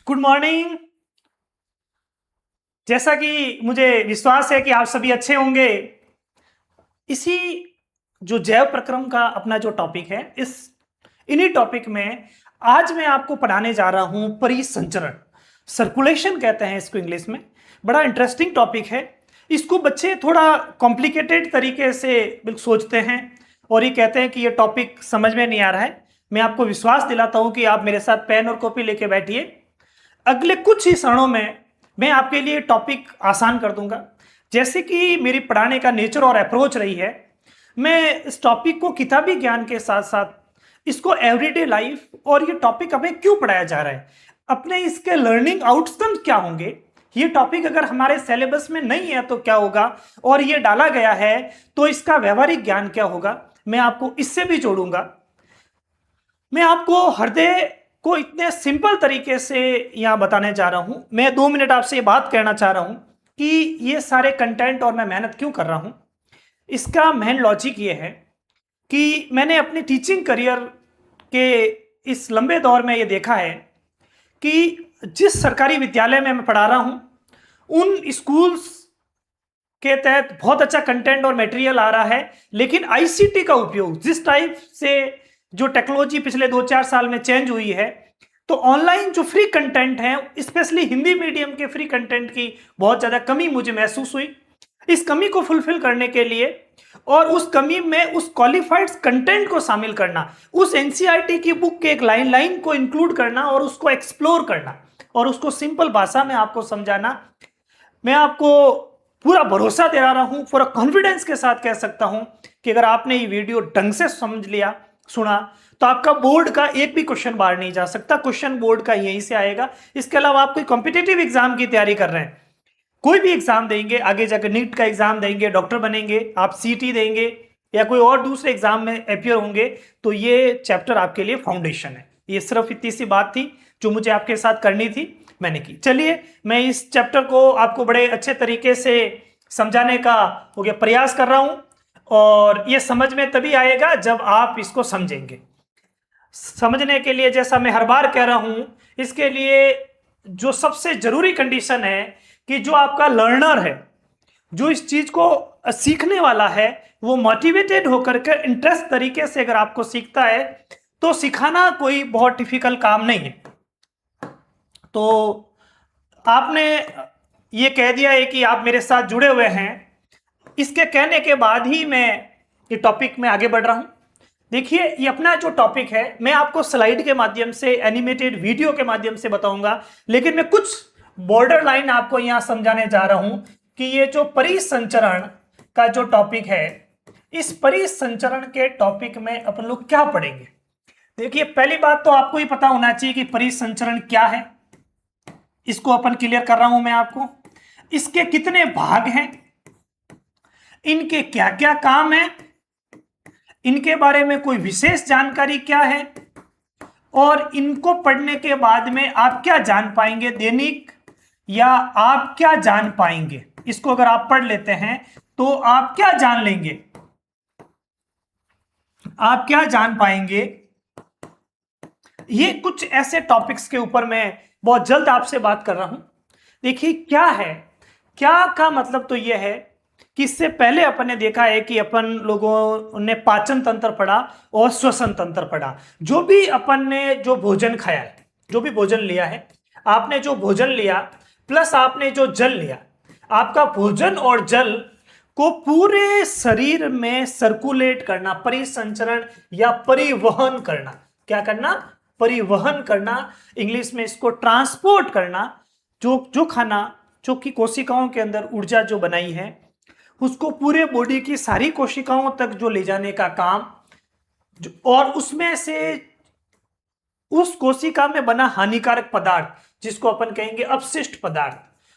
Good morning. जैसा कि मुझे विश्वास है कि आप सभी अच्छे होंगे। इसी जो जैव प्रक्रम का अपना जो टॉपिक है, इन्हीं टॉपिक में आज मैं आपको पढ़ाने जा रहा हूं परिसंचरण। सर्कुलेशन कहते हैं इसको इंग्लिश में। बड़ा इंटरेस्टिंग टॉपिक है। इसको बच्चे थोड़ा कॉम्प्लिकेटेड तरीके से बिल्कुल सोचते हैं और ये कहते हैं कि ये टॉपिक समझ में नहीं आ रहा है। मैं आपको विश्वास दिलाता हूं कि आप मेरे साथ पेन और कॉपी लेके बैठिए। अगले कुछ ही क्षणों में मैं आपके लिए टॉपिक आसान कर दूंगा। जैसे कि मेरी पढ़ाने का नेचर और अप्रोच रही है, मैं इस टॉपिक को किताबी ज्ञान के साथ साथ इसको एवरीडे लाइफ और ये टॉपिक हमें क्यों पढ़ाया जा रहा है, अपने इसके लर्निंग आउटकम्स क्या होंगे, ये टॉपिक अगर हमारे सिलेबस में नहीं है तो क्या होगा, और ये डाला गया है तो इसका व्यवहारिक ज्ञान क्या होगा, मैं आपको इससे भी जोड़ूंगा। मैं आपको हृदय को इतने सिंपल तरीके से यहां बताने जा रहा हूं। मैं 2 मिनट आपसे ये बात कहना चाह रहा हूं कि ये सारे कंटेंट और मैं मेहनत क्यों कर रहा हूं। इसका मेन लॉजिक ये है कि मैंने अपनी टीचिंग करियर के इस लंबे दौर में ये देखा है कि जिस सरकारी विद्यालय में मैं पढ़ा रहा हूं, उन स्कूल्स के तहत बहुत अच्छा कंटेंट और मटेरियल आ रहा है, लेकिन आईसीटी का उपयोग जिस टाइप से जो टेक्नोलॉजी पिछले 2-4 साल में चेंज हुई है, तो ऑनलाइन जो फ्री कंटेंट है, स्पेशली हिंदी मीडियम के फ्री कंटेंट की बहुत ज्यादा कमी मुझे महसूस हुई। इस कमी को फुलफिल करने के लिए और उस कमी में उस क्वालिफाइड कंटेंट को शामिल करना, उस एनसीईआरटी की बुक के एक लाइन लाइन को इंक्लूड करना और उसको एक्सप्लोर करना और उसको सिंपल भाषा में आपको समझाना, मैं आपको पूरा भरोसा दिला रहा हूं, पूरा कॉन्फिडेंस के साथ कह सकता हूं कि अगर आपने ये वीडियो ढंग से समझ लिया, सुना, तो आपका बोर्ड का एक भी क्वेश्चन बाहर नहीं जा सकता। क्वेश्चन बोर्ड का यहीं से आएगा। इसके अलावा आप कोई कॉम्पिटिटिव एग्जाम की तैयारी कर रहे हैं, कोई भी एग्जाम देंगे, आगे जाकर नीट का एग्जाम देंगे, डॉक्टर बनेंगे, आप सीटी देंगे या कोई और दूसरे एग्जाम में अपियर होंगे, तो ये चैप्टर आपके लिए फाउंडेशन है। ये सिर्फ इतनी सी बात थी जो मुझे आपके साथ करनी थी, मैंने की। चलिए, मैं इस चैप्टर को आपको बड़े अच्छे तरीके से समझाने का हो गया प्रयास कर रहा हूं, और ये समझ में तभी आएगा जब आप इसको समझेंगे। समझने के लिए, जैसा मैं हर बार कह रहा हूं, इसके लिए जो सबसे जरूरी कंडीशन है कि जो आपका लर्नर है, जो इस चीज को सीखने वाला है, वो मोटिवेटेड होकर के इंटरेस्ट तरीके से अगर आपको सीखता है तो सिखाना कोई बहुत डिफिकल्ट काम नहीं है। तो आपने ये कह दिया है कि आप मेरे साथ जुड़े हुए हैं, इसके कहने के बाद ही मैं ये टॉपिक में आगे बढ़ रहा हूं। देखिए, ये अपना जो टॉपिक है, मैं आपको स्लाइड के माध्यम से, एनिमेटेड वीडियो के माध्यम से बताऊंगा, लेकिन मैं कुछ बॉर्डर लाइन आपको यहां समझाने जा रहा हूं कि ये जो परिसंचरण का जो टॉपिक है, इस परिसंचरण के टॉपिक में अपन लोग क्या पढ़ेंगे। देखिए, पहली बात तो आपको ही पता होना चाहिए कि परिसंचरण क्या है। इसको अपन क्लियर कर रहा हूं मैं आपको। इसके कितने भाग हैं, इनके क्या क्या काम है, इनके बारे में कोई विशेष जानकारी क्या है, और इनको पढ़ने के बाद में आप क्या जान पाएंगे दैनिक, या आप क्या जान पाएंगे। इसको अगर आप पढ़ लेते हैं तो आप क्या जान लेंगे, आप क्या जान पाएंगे। ये कुछ ऐसे टॉपिक्स के ऊपर मैं बहुत जल्द आपसे बात कर रहा हूं। देखिए, क्या है, क्या का मतलब तो यह है कि इससे पहले अपन ने देखा है कि अपन लोगों ने पाचन तंत्र पढ़ा और श्वसन तंत्र पढ़ा। जो भी अपन ने जो भोजन खाया है, जो भी भोजन लिया है, आपने जो भोजन लिया प्लस आपने जो जल लिया, आपका भोजन और जल को पूरे शरीर में सर्कुलेट करना, परिसंचरण या परिवहन करना। क्या करना? परिवहन करना। इंग्लिश में इसको ट्रांसपोर्ट करना। जो खाना, जो कि कोशिकाओं के अंदर ऊर्जा जो बनाई है, उसको पूरे बॉडी की सारी कोशिकाओं तक जो ले जाने का काम, और उसमें से उस कोशिका में बना हानिकारक पदार्थ, जिसको अपन कहेंगे अपशिष्ट पदार्थ,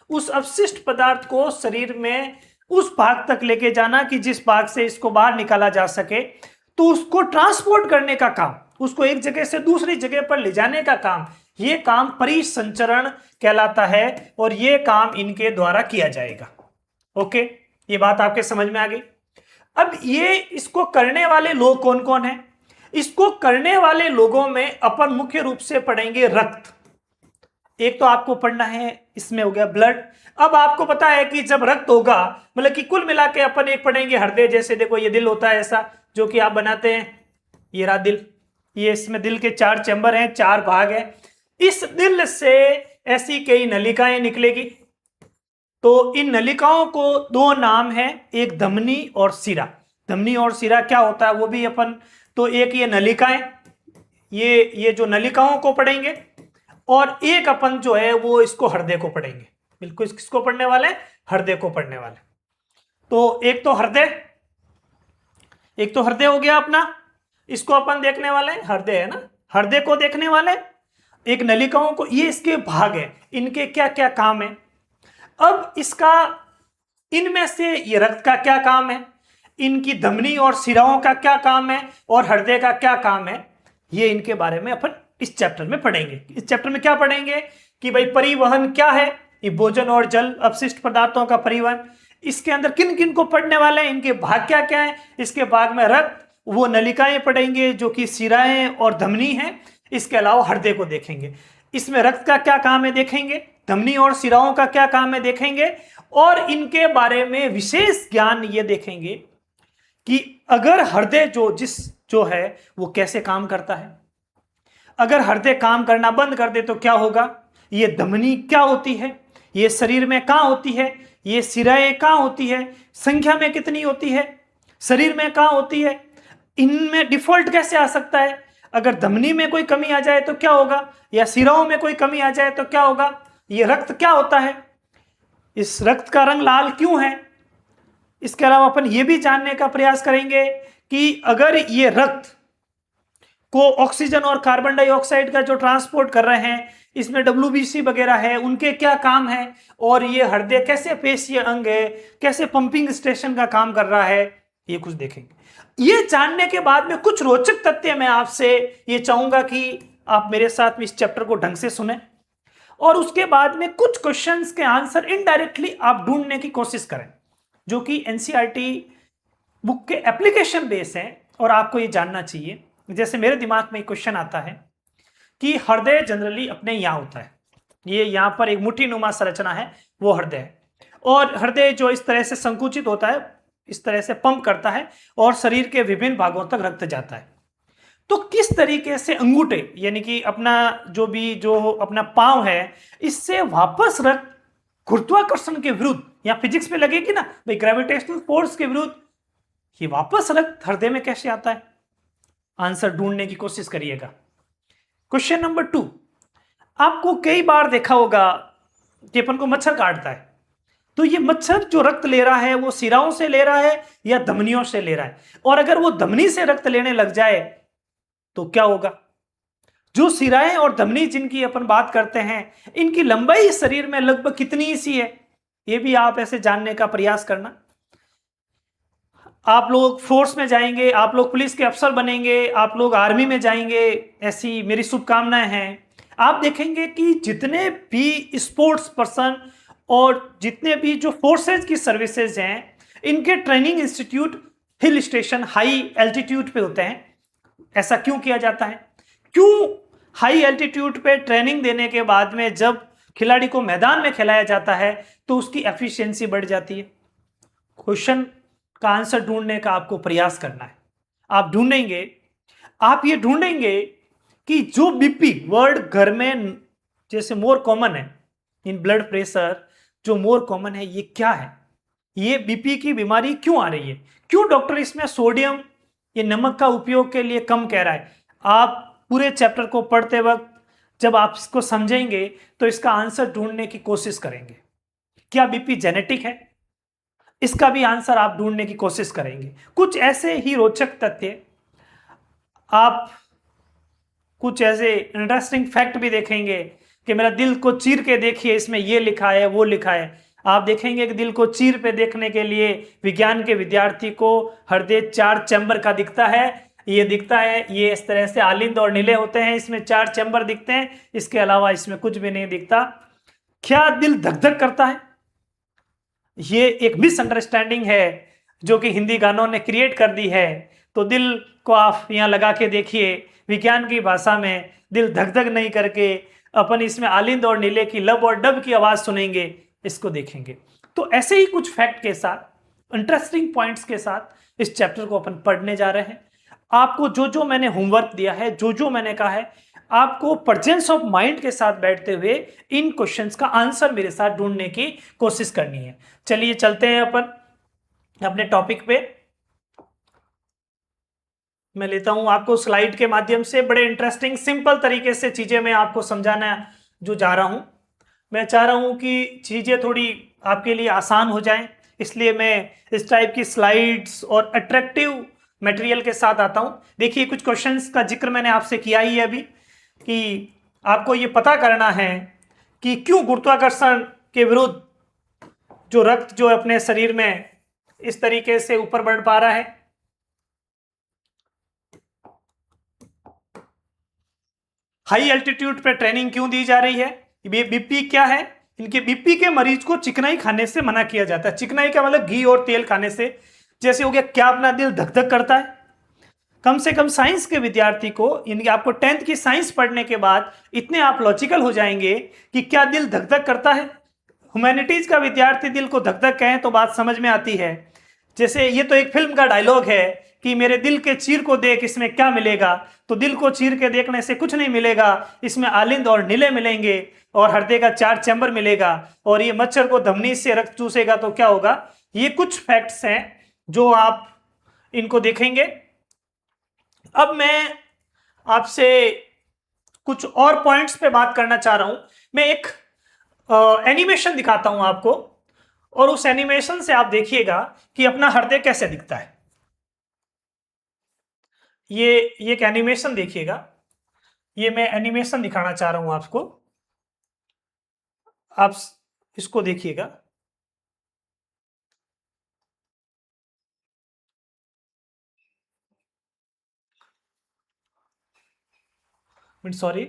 उस अपशिष्ट पदार्थ को शरीर में उस भाग तक लेके जाना कि जिस भाग से इसको बाहर निकाला जा सके, तो उसको ट्रांसपोर्ट करने का काम, उसको एक जगह से दूसरी जगह पर ले जाने का काम, ये काम परिसंचरण कहलाता है, और ये काम इनके द्वारा किया जाएगा। ओके, ये बात आपके समझ में आ गई। अब ये इसको करने वाले लोग कौन कौन हैं? इसको करने वाले लोगों में अपन मुख्य रूप से पढ़ेंगे रक्त। एक तो आपको पढ़ना है, इसमें हो गया ब्लड। अब आपको पता है कि जब रक्त होगा, मतलब कि कुल मिला के अपन एक पढ़ेंगे हृदय। जैसे देखो ये दिल होता है ऐसा, जो कि आप बनाते हैं, ये रहा दिल। ये इसमें दिल के 4 चैम्बर हैं, 4 भाग हैं। इस दिल से ऐसी कई नलिकाएं निकलेगी। तो इन नलिकाओं को 2 नाम है, एक धमनी और सिरा। धमनी और सिरा क्या होता है वो भी अपन, तो एक ये नलिकाएं, ये जो नलिकाओं को पढ़ेंगे, और एक अपन जो है वो इसको हृदय को पढ़ेंगे। बिल्कुल किसको पढ़ने वाले? हृदय को पढ़ने वाले। तो एक तो हृदय हो गया अपना, इसको अपन देखने वाले, हृदय है ना, हृदय को देखने वाले। एक नलिकाओं को, ये इसके भाग है, इनके क्या क्या काम है। अब इसका, इनमें से ये रक्त का क्या काम है, इनकी धमनी और सिराओं का क्या काम है, और हृदय का क्या काम है, ये इनके बारे में अपन इस चैप्टर में पढ़ेंगे। इस चैप्टर में क्या पढ़ेंगे कि भाई परिवहन क्या है, ये भोजन और जल अपशिष्ट पदार्थों का परिवहन। इसके अंदर किन किन को पढ़ने वाले हैं, इनके भाग क्या क्या है। इसके भाग में रक्त, वो नलिकाएं पढ़ेंगे जो कि सिराएं और धमनी हैं। इसके अलावा हृदय को देखेंगे, इसमें रक्त का क्या काम है देखेंगे, धमनी और सिराओं का क्या काम है देखेंगे, और इनके बारे में विशेष ज्ञान ये देखेंगे कि अगर हृदय जो है वो कैसे काम करता है। अगर हृदय काम करना बंद कर दे तो क्या होगा, ये धमनी क्या होती है, ये शरीर में कहां होती है, ये सिराएं कहां होती है, संख्या में कितनी होती है, शरीर में कहां होती है, इनमें डिफॉल्ट कैसे आ सकता है, अगर धमनी में कोई कमी आ जाए तो क्या होगा, या सिराओं में कोई कमी आ जाए तो क्या होगा, ये रक्त क्या होता है, इस रक्त का रंग लाल क्यों है। इसके अलावा अपन ये भी जानने का प्रयास करेंगे कि अगर ये रक्त को ऑक्सीजन और कार्बन डाइऑक्साइड का जो ट्रांसपोर्ट कर रहे हैं, इसमें WBC वगैरह है, उनके क्या काम है, और ये हृदय कैसे पेशीय अंग है, कैसे पंपिंग स्टेशन का काम कर रहा है, ये कुछ देखेंगे। ये जानने के बाद में कुछ रोचक तथ्य मैं आपसे ये चाहूंगा कि आप मेरे साथ में इस चैप्टर को ढंग से सुने, और उसके बाद में कुछ क्वेश्चंस के आंसर इनडायरेक्टली आप ढूंढने की कोशिश करें, जो कि NCERT बुक के एप्लीकेशन बेस हैं, और आपको ये जानना चाहिए। जैसे मेरे दिमाग में एक क्वेश्चन आता है कि हृदय जनरली अपने यहां होता है, ये यहां पर एक मुट्ठी नुमा संरचना है, वो हृदय है, और हृदय जो इस तरह से संकुचित होता है, इस तरह से पंप करता है, और शरीर के विभिन्न भागों तक रक्त जाता है। तो किस तरीके से अंगूठे, यानी कि अपना जो अपना पांव है, इससे वापस रक्त गुरुत्वाकर्षण के विरुद्ध, या फिजिक्स में लगेगी ना भाई, ग्रेविटेशनल फोर्स के विरुद्ध, ये वापस रक्त हृदय में कैसे आता है। आंसर ढूंढने की कोशिश करिएगा। क्वेश्चन नंबर 2, आपको कई बार देखा होगा कि अपन को मच्छर काटता है, तो ये मच्छर जो रक्त ले रहा है वो सिराओं से ले रहा है या धमनियों से ले रहा है, और अगर वो धमनी से रक्त लेने लग जाए तो क्या होगा। जो सिराएं और धमनी जिनकी अपन बात करते हैं, इनकी लंबाई शरीर में लगभग कितनी सी है, ये भी आप ऐसे जानने का प्रयास करना। आप लोग फोर्स में जाएंगे, आप लोग पुलिस के अफसर बनेंगे, आप लोग आर्मी में जाएंगे, ऐसी मेरी शुभकामनाएं हैं। आप देखेंगे कि जितने भी स्पोर्ट्स पर्सन और जितने भी जो फोर्सेज की सर्विसेज हैं, इनके training institute hill station, high altitude पे होते हैं। ऐसा क्यों किया जाता है? क्यों हाई एल्टीट्यूड पे ट्रेनिंग देने के बाद में जब खिलाड़ी को मैदान में खिलाया जाता है तो उसकी एफिशिएंसी बढ़ जाती है। क्वेश्चन का आंसर ढूंढने का आपको प्रयास करना है। आप ढूंढेंगे, आप ये ढूंढेंगे कि जो बीपी वर्ड घर में जैसे मोर कॉमन है, इन ब्लड प्रेशर जो मोर कॉमन है, ये क्या है, ये बीपी की बीमारी क्यों आ रही है, क्यों डॉक्टर इसमें सोडियम, ये नमक का उपयोग के लिए कम कह रहा है। आप पूरे चैप्टर को पढ़ते वक्त जब आप इसको समझेंगे तो इसका आंसर ढूंढने की कोशिश करेंगे। क्या बीपी जेनेटिक है, इसका भी आंसर आप ढूंढने की कोशिश करेंगे। कुछ ऐसे ही रोचक तथ्य, आप कुछ ऐसे इंटरेस्टिंग फैक्ट भी देखेंगे कि मेरा दिल को चीर के देखिए, इसमें ये लिखा है वो लिखा है। आप देखेंगे कि दिल को चीर पे देखने के लिए विज्ञान के विद्यार्थी को हृदय 4 चैम्बर का दिखता है, ये दिखता है, ये इस तरह से आलिंद और नीले होते हैं, इसमें 4 चैम्बर दिखते हैं, इसके अलावा इसमें कुछ भी नहीं दिखता। क्या दिल धक धक करता है? ये एक मिसअंडरस्टैंडिंग है जो कि हिंदी गानों ने क्रिएट कर दी है। तो दिल को आप यहाँ लगा के देखिए, विज्ञान की भाषा में दिल धक धक नहीं करके अपन इसमें आलिंद और नीले की लब और डब की आवाज सुनेंगे, इसको देखेंगे। तो ऐसे ही कुछ फैक्ट के साथ, इंटरेस्टिंग पॉइंट्स के साथ इस चैप्टर को अपन पढ़ने जा रहे हैं। आपको जो जो मैंने होमवर्क दिया है, जो जो मैंने कहा है, आपको प्रेजेंस ऑफ माइंड के साथ बैठते हुए इन क्वेश्चंस का आंसर मेरे साथ ढूंढने की कोशिश करनी है। चलिए चलते हैं अपन अपने टॉपिक पे। मैं लेता हूं आपको स्लाइड के माध्यम से, बड़े इंटरेस्टिंग सिंपल तरीके से चीजें मैं आपको समझाना जो जा रहा हूं। मैं चाह रहा हूं कि चीजें थोड़ी आपके लिए आसान हो जाएं, इसलिए मैं इस टाइप की स्लाइड्स और अट्रैक्टिव मटेरियल के साथ आता हूं। देखिए, कुछ क्वेश्चंस का जिक्र मैंने आपसे किया ही है अभी, कि आपको ये पता करना है कि क्यों गुरुत्वाकर्षण के विरुद्ध जो रक्त जो अपने शरीर में इस तरीके से ऊपर बढ़ पा रहा है। हाई एल्टीट्यूड पे ट्रेनिंग क्यों दी जा रही है? बीपी क्या है? इनके बीपी के मरीज को चिकनाई खाने से मना किया जाता है। चिकनाई का मतलब घी और तेल खाने से। जैसे हो गया, क्या अपना दिल धक धक करता है? कम से कम साइंस के विद्यार्थी को, यानी आपको 10th की साइंस पढ़ने के बाद इतने आप लॉजिकल हो जाएंगे कि क्या दिल धक धक करता है। ह्यूमैनिटीज का विद्यार्थी दिल को धक धक कहे तो बात समझ में आती है। जैसे ये तो एक फिल्म का डायलॉग है कि मेरे दिल के चीर को देख, इसमें क्या मिलेगा? तो दिल को चीर के देखने से कुछ नहीं मिलेगा, इसमें आलिंद और नीले मिलेंगे और हृदय का 4 चैम्बर मिलेगा, और ये मच्छर को धमनी से रक्त चूसेगा तो क्या होगा। ये कुछ फैक्ट्स हैं जो आप इनको देखेंगे। अब मैं आपसे कुछ और पॉइंट्स पे बात करना चाह रहा हूं। मैं एक एनिमेशन दिखाता हूं आपको, और उस एनिमेशन से आप देखिएगा कि अपना हृदय कैसे दिखता है। ये एक एनिमेशन देखिएगा, ये मैं एनिमेशन दिखाना चाह रहा हूं आपको, आप इसको देखिएगा। सॉरी,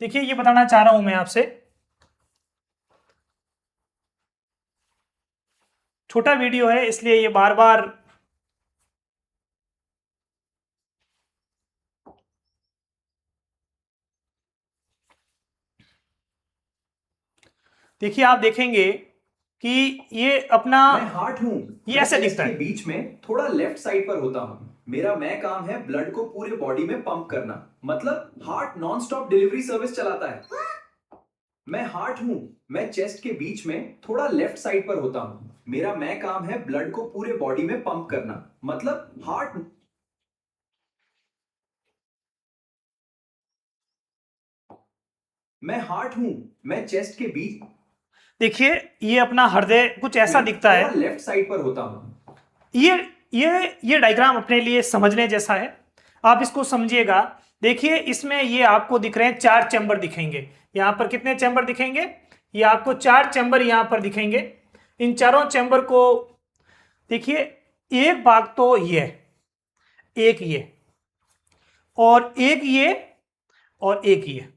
देखिए ये बताना चाह रहा हूं मैं आपसे, छोटा वीडियो है इसलिए ये बार बार देखिए, आप देखेंगे कि ये अपना, मैं हार्ट हूं, ये ऐसे दिखता है। बीच में थोड़ा लेफ्ट साइड पर होता हूं। मेरा काम है ब्लड को पूरे बॉडी में पंप करना, मतलब heart non stop delivery service चलाता है। मैं हार्ट हूं, मैं चेस्ट के बीच में थोड़ा लेफ्ट साइड पर होता हूं। मेरा काम है ब्लड को पूरे बॉडी में पंप करना, मतलब हार्ट। मैं हार्ट हूं, मैं चेस्ट के बीच, देखिए ये अपना हृदय कुछ ऐसा दिखता है, लेफ्ट साइड पर होता हूं। ये डायग्राम अपने लिए समझने जैसा है, आप इसको समझिएगा। देखिए इसमें ये आपको दिख रहे हैं 4 चैम्बर दिखेंगे। यहां पर कितने चैम्बर दिखेंगे? ये आपको 4 चैम्बर यहां पर दिखेंगे। इन चारों चैम्बर को देखिए, एक भाग तो ये, एक ये, और एक ये, और एक ये।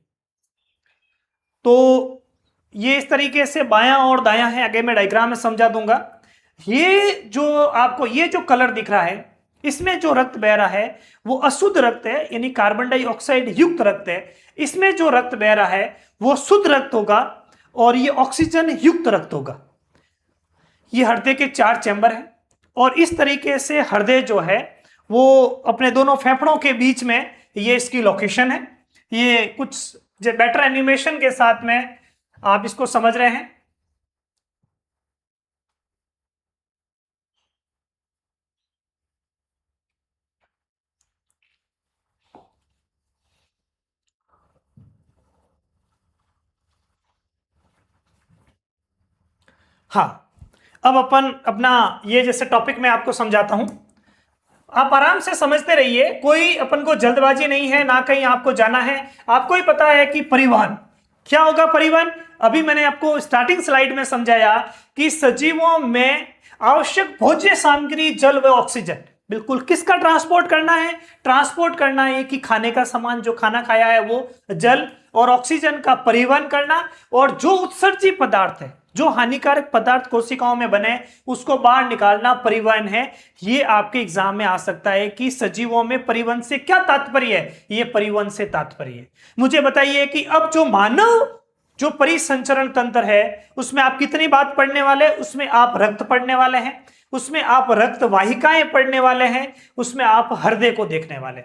तो ये इस तरीके से बायां और दायां है, आगे मैं डायग्राम में समझा दूंगा। ये जो आपको ये जो कलर दिख रहा है, इसमें जो रक्त बह रहा है वो अशुद्ध रक्त है, यानी कार्बन डाइऑक्साइड युक्त रक्त है। इसमें जो रक्त बह रहा है वो शुद्ध रक्त होगा, और ये ऑक्सीजन युक्त रक्त होगा। ये हृदय के 4 चैम्बर हैं, और इस तरीके से हृदय जो है वो अपने दोनों फेफड़ों के बीच में, ये इसकी लोकेशन है। ये कुछ बेटर एनिमेशन के साथ में आप इसको समझ रहे हैं। हाँ, अब अपन अपना ये जैसे टॉपिक मैं आपको समझाता हूं, आप आराम से समझते रहिए। कोई अपन को जल्दबाजी नहीं है, ना कहीं आपको जाना है। आपको ही पता है कि परिवहन क्या होगा। परिवहन, अभी मैंने आपको स्टार्टिंग स्लाइड में समझाया कि सजीवों में आवश्यक भोज्य सामग्री जल व ऑक्सीजन, बिल्कुल। किसका ट्रांसपोर्ट करना है? ट्रांसपोर्ट करना है कि खाने का सामान, जो खाना खाया है वो, जल और ऑक्सीजन का परिवहन करना, और जो उत्सर्जी पदार्थ है, जो हानिकारक पदार्थ कोशिकाओं में बने, उसको बाहर निकालना परिवहन है। ये आपके एग्जाम में आ सकता है कि सजीवों में परिवहन से क्या तात्पर्य है? ये परिवहन से तात्पर्य है। मुझे बताइए कि अब जो मानव जो परिसंचरण तंत्र है उसमें आप कितनी बात पढ़ने वाले? उसमें आप रक्त पढ़ने वाले हैं, उसमें आप रक्त वाहिकाएं पढ़ने वाले हैं, उसमें आप हृदय को देखने वाले।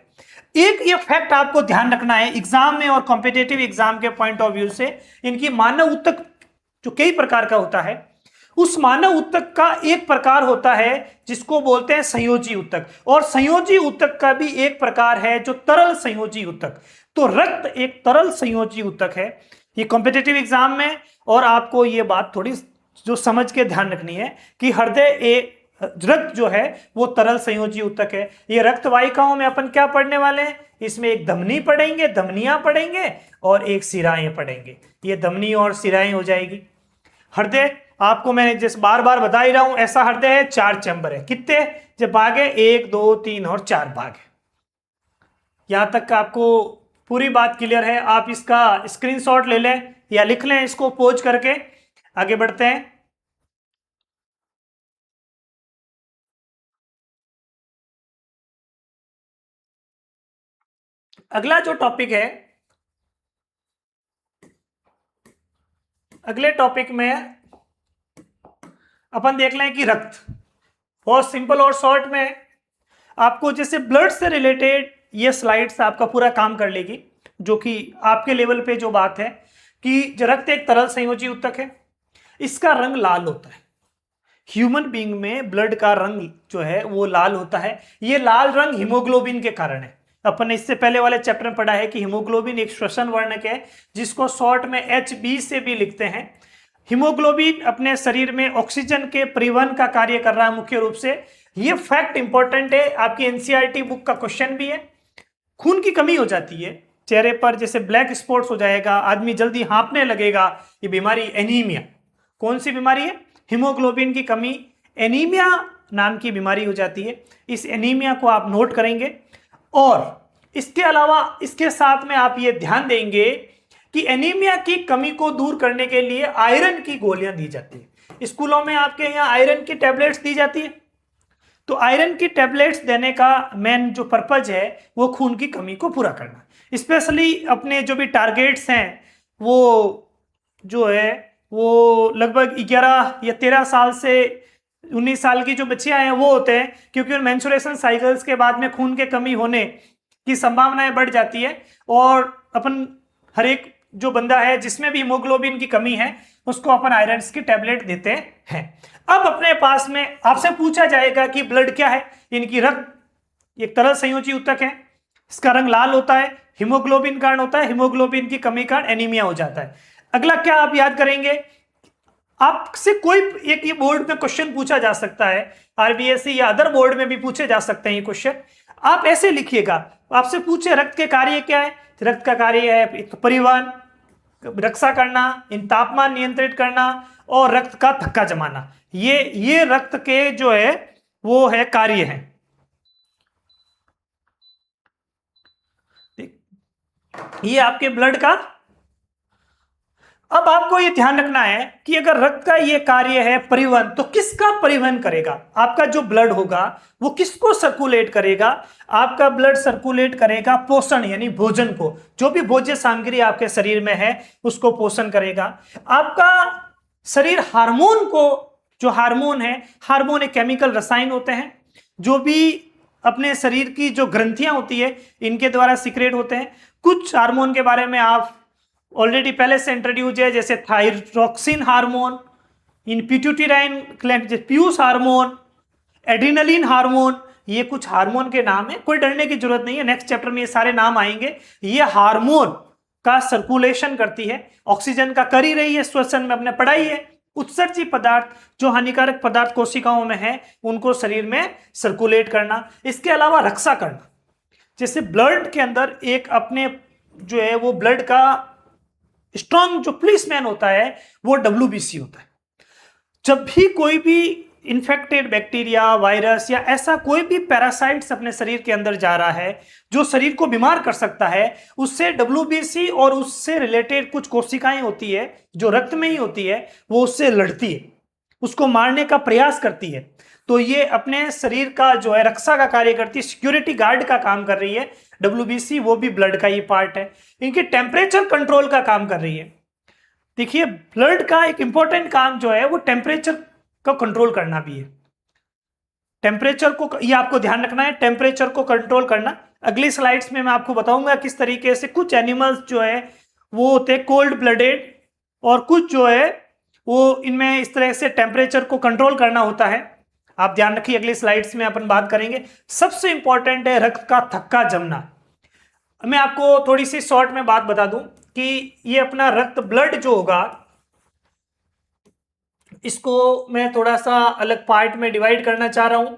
एक ये फैक्ट आपको ध्यान रखना है एग्जाम में और कॉम्पिटिटिव एग्जाम के पॉइंट ऑफ व्यू से, इनकी मानव ऊतक जो कई प्रकार का होता है, उस मानव ऊतक का एक प्रकार होता है जिसको बोलते हैं संयोजी ऊतक, और संयोजी ऊतक का भी एक प्रकार है जो तरल संयोजी ऊतक। तो रक्त एक तरल संयोजी ऊतक है। ये कॉम्पिटिटिव एग्जाम में, और आपको ये बात थोड़ी जो समझ के ध्यान रखनी है कि रक्त जो है वो तरल संयोजी ऊतक है। ये रक्त वाहिकाओं में अपन क्या पढ़ने वाले हैं? इसमें एक धमनी पढ़ेंगे, धमनियां पढ़ेंगे, और एक सिराएं पढ़ेंगे। ये धमनी और सिराएं हो जाएगी। हृदय आपको मैंने जिस बार बार बता ही रहा हूं, ऐसा हृदय है, 4 चैम्बर है। कितने जब भाग है? 1 2 3 और 4 भाग है। यहां तक आपको पूरी बात क्लियर है? आप इसका स्क्रीनशॉट ले लें या लिख लें इसको पोज करके। आगे बढ़ते हैं। अगला जो टॉपिक है, अगले टॉपिक में अपन देख लें कि रक्त। बहुत सिंपल और शॉर्ट में आपको जैसे ब्लड से रिलेटेड ये स्लाइड्स आपका पूरा काम कर लेगी, जो कि आपके लेवल पे जो बात है कि रक्त एक तरल संयोजी ऊतक है। इसका रंग लाल होता है। ह्यूमन बीइंग में ब्लड का रंग जो है वो लाल होता है। ये लाल रंग हीमोग्लोबिन के कारण है। अपन ने इससे पहले वाले चैप्टर में पढ़ा है कि हीमोग्लोबिन एक श्वसन वर्णक है जिसको शॉर्ट में HB से भी लिखते हैं। हीमोग्लोबिन अपने शरीर में ऑक्सीजन के परिवहन का कार्य कर रहा है मुख्य रूप से। ये फैक्ट इंपॉर्टेंट है, आपकी NCERT बुक का क्वेश्चन भी है। खून की कमी हो जाती है चेहरे पर, जैसे ब्लैक स्पॉट्स हो जाएगा, आदमी जल्दी हाँफने लगेगा, ये बीमारी एनीमिया। कौन सी बीमारी है? हीमोग्लोबिन की कमी, एनीमिया नाम की बीमारी हो जाती है। इस एनीमिया को आप नोट करेंगे, और इसके अलावा इसके साथ में आप ये ध्यान देंगे कि एनीमिया की कमी को दूर करने के लिए आयरन की गोलियां दी जाती है। स्कूलों में आपके यहाँ आयरन की टैबलेट्स दी जाती है। तो आयरन की टैबलेट्स देने का मेन जो पर्पज है वो खून की कमी को पूरा करना। स्पेशली अपने जो भी टारगेट्स हैं वो जो है वो लगभग 11 या 13 साल से 19 साल की जो बच्चियां हैं वो होते हैं, क्योंकि उन मेंस्ट्रुएशन साइकिल्स के बाद में खून के कमी होने की संभावनाएं बढ़ जाती है। और अपन हर एक जो बंदा है जिसमें भी हीमोग्लोबिन की कमी है उसको अपन आयरन की टैबलेट देते हैं। अब अपने पास में आपसे पूछा जाएगा कि ब्लड क्या है? इनकी रक्त एक तरल संयोजी ऊतक है, इसका रंग लाल होता है, हीमोग्लोबिन कारण होता है, हीमोग्लोबिन की कमी कारण एनीमिया हो जाता है। अगला क्या आप याद करेंगे? आपसे कोई एक ये बोर्ड में क्वेश्चन पूछा जा सकता है, RBSC या अदर बोर्ड में भी पूछे जा सकते हैं ये क्वेश्चन। आप ऐसे लिखिएगा, आपसे पूछे रक्त के कार्य क्या है? रक्त का कार्य है परिवहन, रक्षा करना, इन तापमान नियंत्रित करना और रक्त का थक्का जमाना। ये रक्त के जो है वो है कार्य है। ये आपके ब्लड का। अब आपको ये ध्यान रखना है कि अगर रक्त का ये कार्य है परिवहन, तो किसका परिवहन करेगा? आपका जो ब्लड होगा वो किसको सर्कुलेट करेगा? आपका ब्लड सर्कुलेट करेगा पोषण यानी भोजन को। जो भी भोज्य सामग्री आपके शरीर में है उसको पोषण करेगा। आपका शरीर हार्मोन को, जो हार्मोन है, हार्मोन एक केमिकल रसायन होते हैं जो भी अपने शरीर की जो ग्रंथियां होती है इनके द्वारा सिक्रेट होते हैं। कुछ हार्मोन के बारे में आप ऑलरेडी पहले से इंट्रोड्यूस है, जैसे thyroxine hormone, in pituitary gland, पीयूष हार्मोन, एड्रिनलिन हार्मोन। ये कुछ हार्मोन के नाम है, कोई डरने की जरूरत नहीं है, नेक्स्ट चैप्टर में ये सारे नाम आएंगे। ये हार्मोन का सर्कुलेशन करती है, ऑक्सीजन का कर ही रही है, श्वसन में अपने पढ़ाई है। उत्सर्जी पदार्थ जो हानिकारक पदार्थ कोशिकाओं में है उनको शरीर में सर्कुलेट करना। इसके अलावा रक्षा करना, जैसे ब्लड के अंदर एक अपने जो है वो ब्लड का स्ट्रॉन्ग जो पुलिसमैन होता है वो WBC होता है। जब भी कोई भी इन्फेक्टेड बैक्टीरिया, वायरस या ऐसा कोई भी पैरासाइट्स अपने शरीर के अंदर जा रहा है जो शरीर को बीमार कर सकता है, उससे डब्ल्यूबीसी और उससे रिलेटेड कुछ कोशिकाएं होती है जो रक्त में ही होती है, वो उससे लड़ती है, उसको मारने का प्रयास करती है। तो ये अपने शरीर का जो है रक्षा का कार्य करती है, सिक्योरिटी गार्ड का काम कर रही है डब्ल्यूबीसी, वो भी ब्लड का ही पार्ट है। इनके टेम्परेचर कंट्रोल का काम कर रही है। देखिए ब्लड का एक इंपॉर्टेंट काम जो है वो टेम्परेचर को कंट्रोल करना भी है। टेम्परेचर को, ये आपको ध्यान रखना है, टेम्परेचर को कंट्रोल करना। अगली स्लाइड्स में मैं आपको बताऊंगा किस तरीके से कुछ एनिमल्स जो है वो होते हैं कोल्ड ब्लडेड, और कुछ जो है वो इनमें इस तरह से टेम्परेचर को कंट्रोल करना होता है। आप ध्यान रखिए, अगली स्लाइड्स में अपन बात करेंगे। सबसे इंपॉर्टेंट है रक्त का थक्का जमना। मैं आपको थोड़ी सी शॉर्ट में बात बता दूं कि ये अपना रक्त ब्लड जो होगा, इसको मैं थोड़ा सा अलग पार्ट में डिवाइड करना चाह रहा हूं।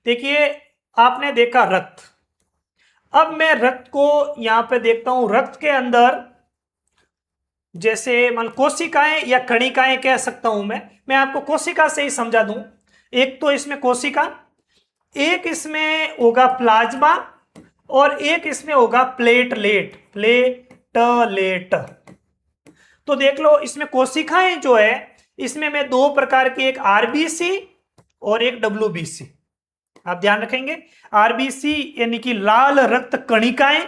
देखिए आपने देखा रक्त, अब मैं रक्त को यहां पे देखता हूं। रक्त के अंदर जैसे मान कोशिकाएं या कणिकाएं कह सकता हूं मैं आपको कोशिका से ही समझा दूं। एक तो इसमें कोशिका, एक इसमें होगा प्लाज्मा, और एक इसमें होगा प्लेटलेट। प्लेटलेट तो देख लो, इसमें कोशिकाएं जो है इसमें मैं दो प्रकार की, एक आरबीसी और एक डब्ल्यूबीसी। आप ध्यान रखेंगे, आरबीसी यानी कि लाल रक्त कणिकाएं,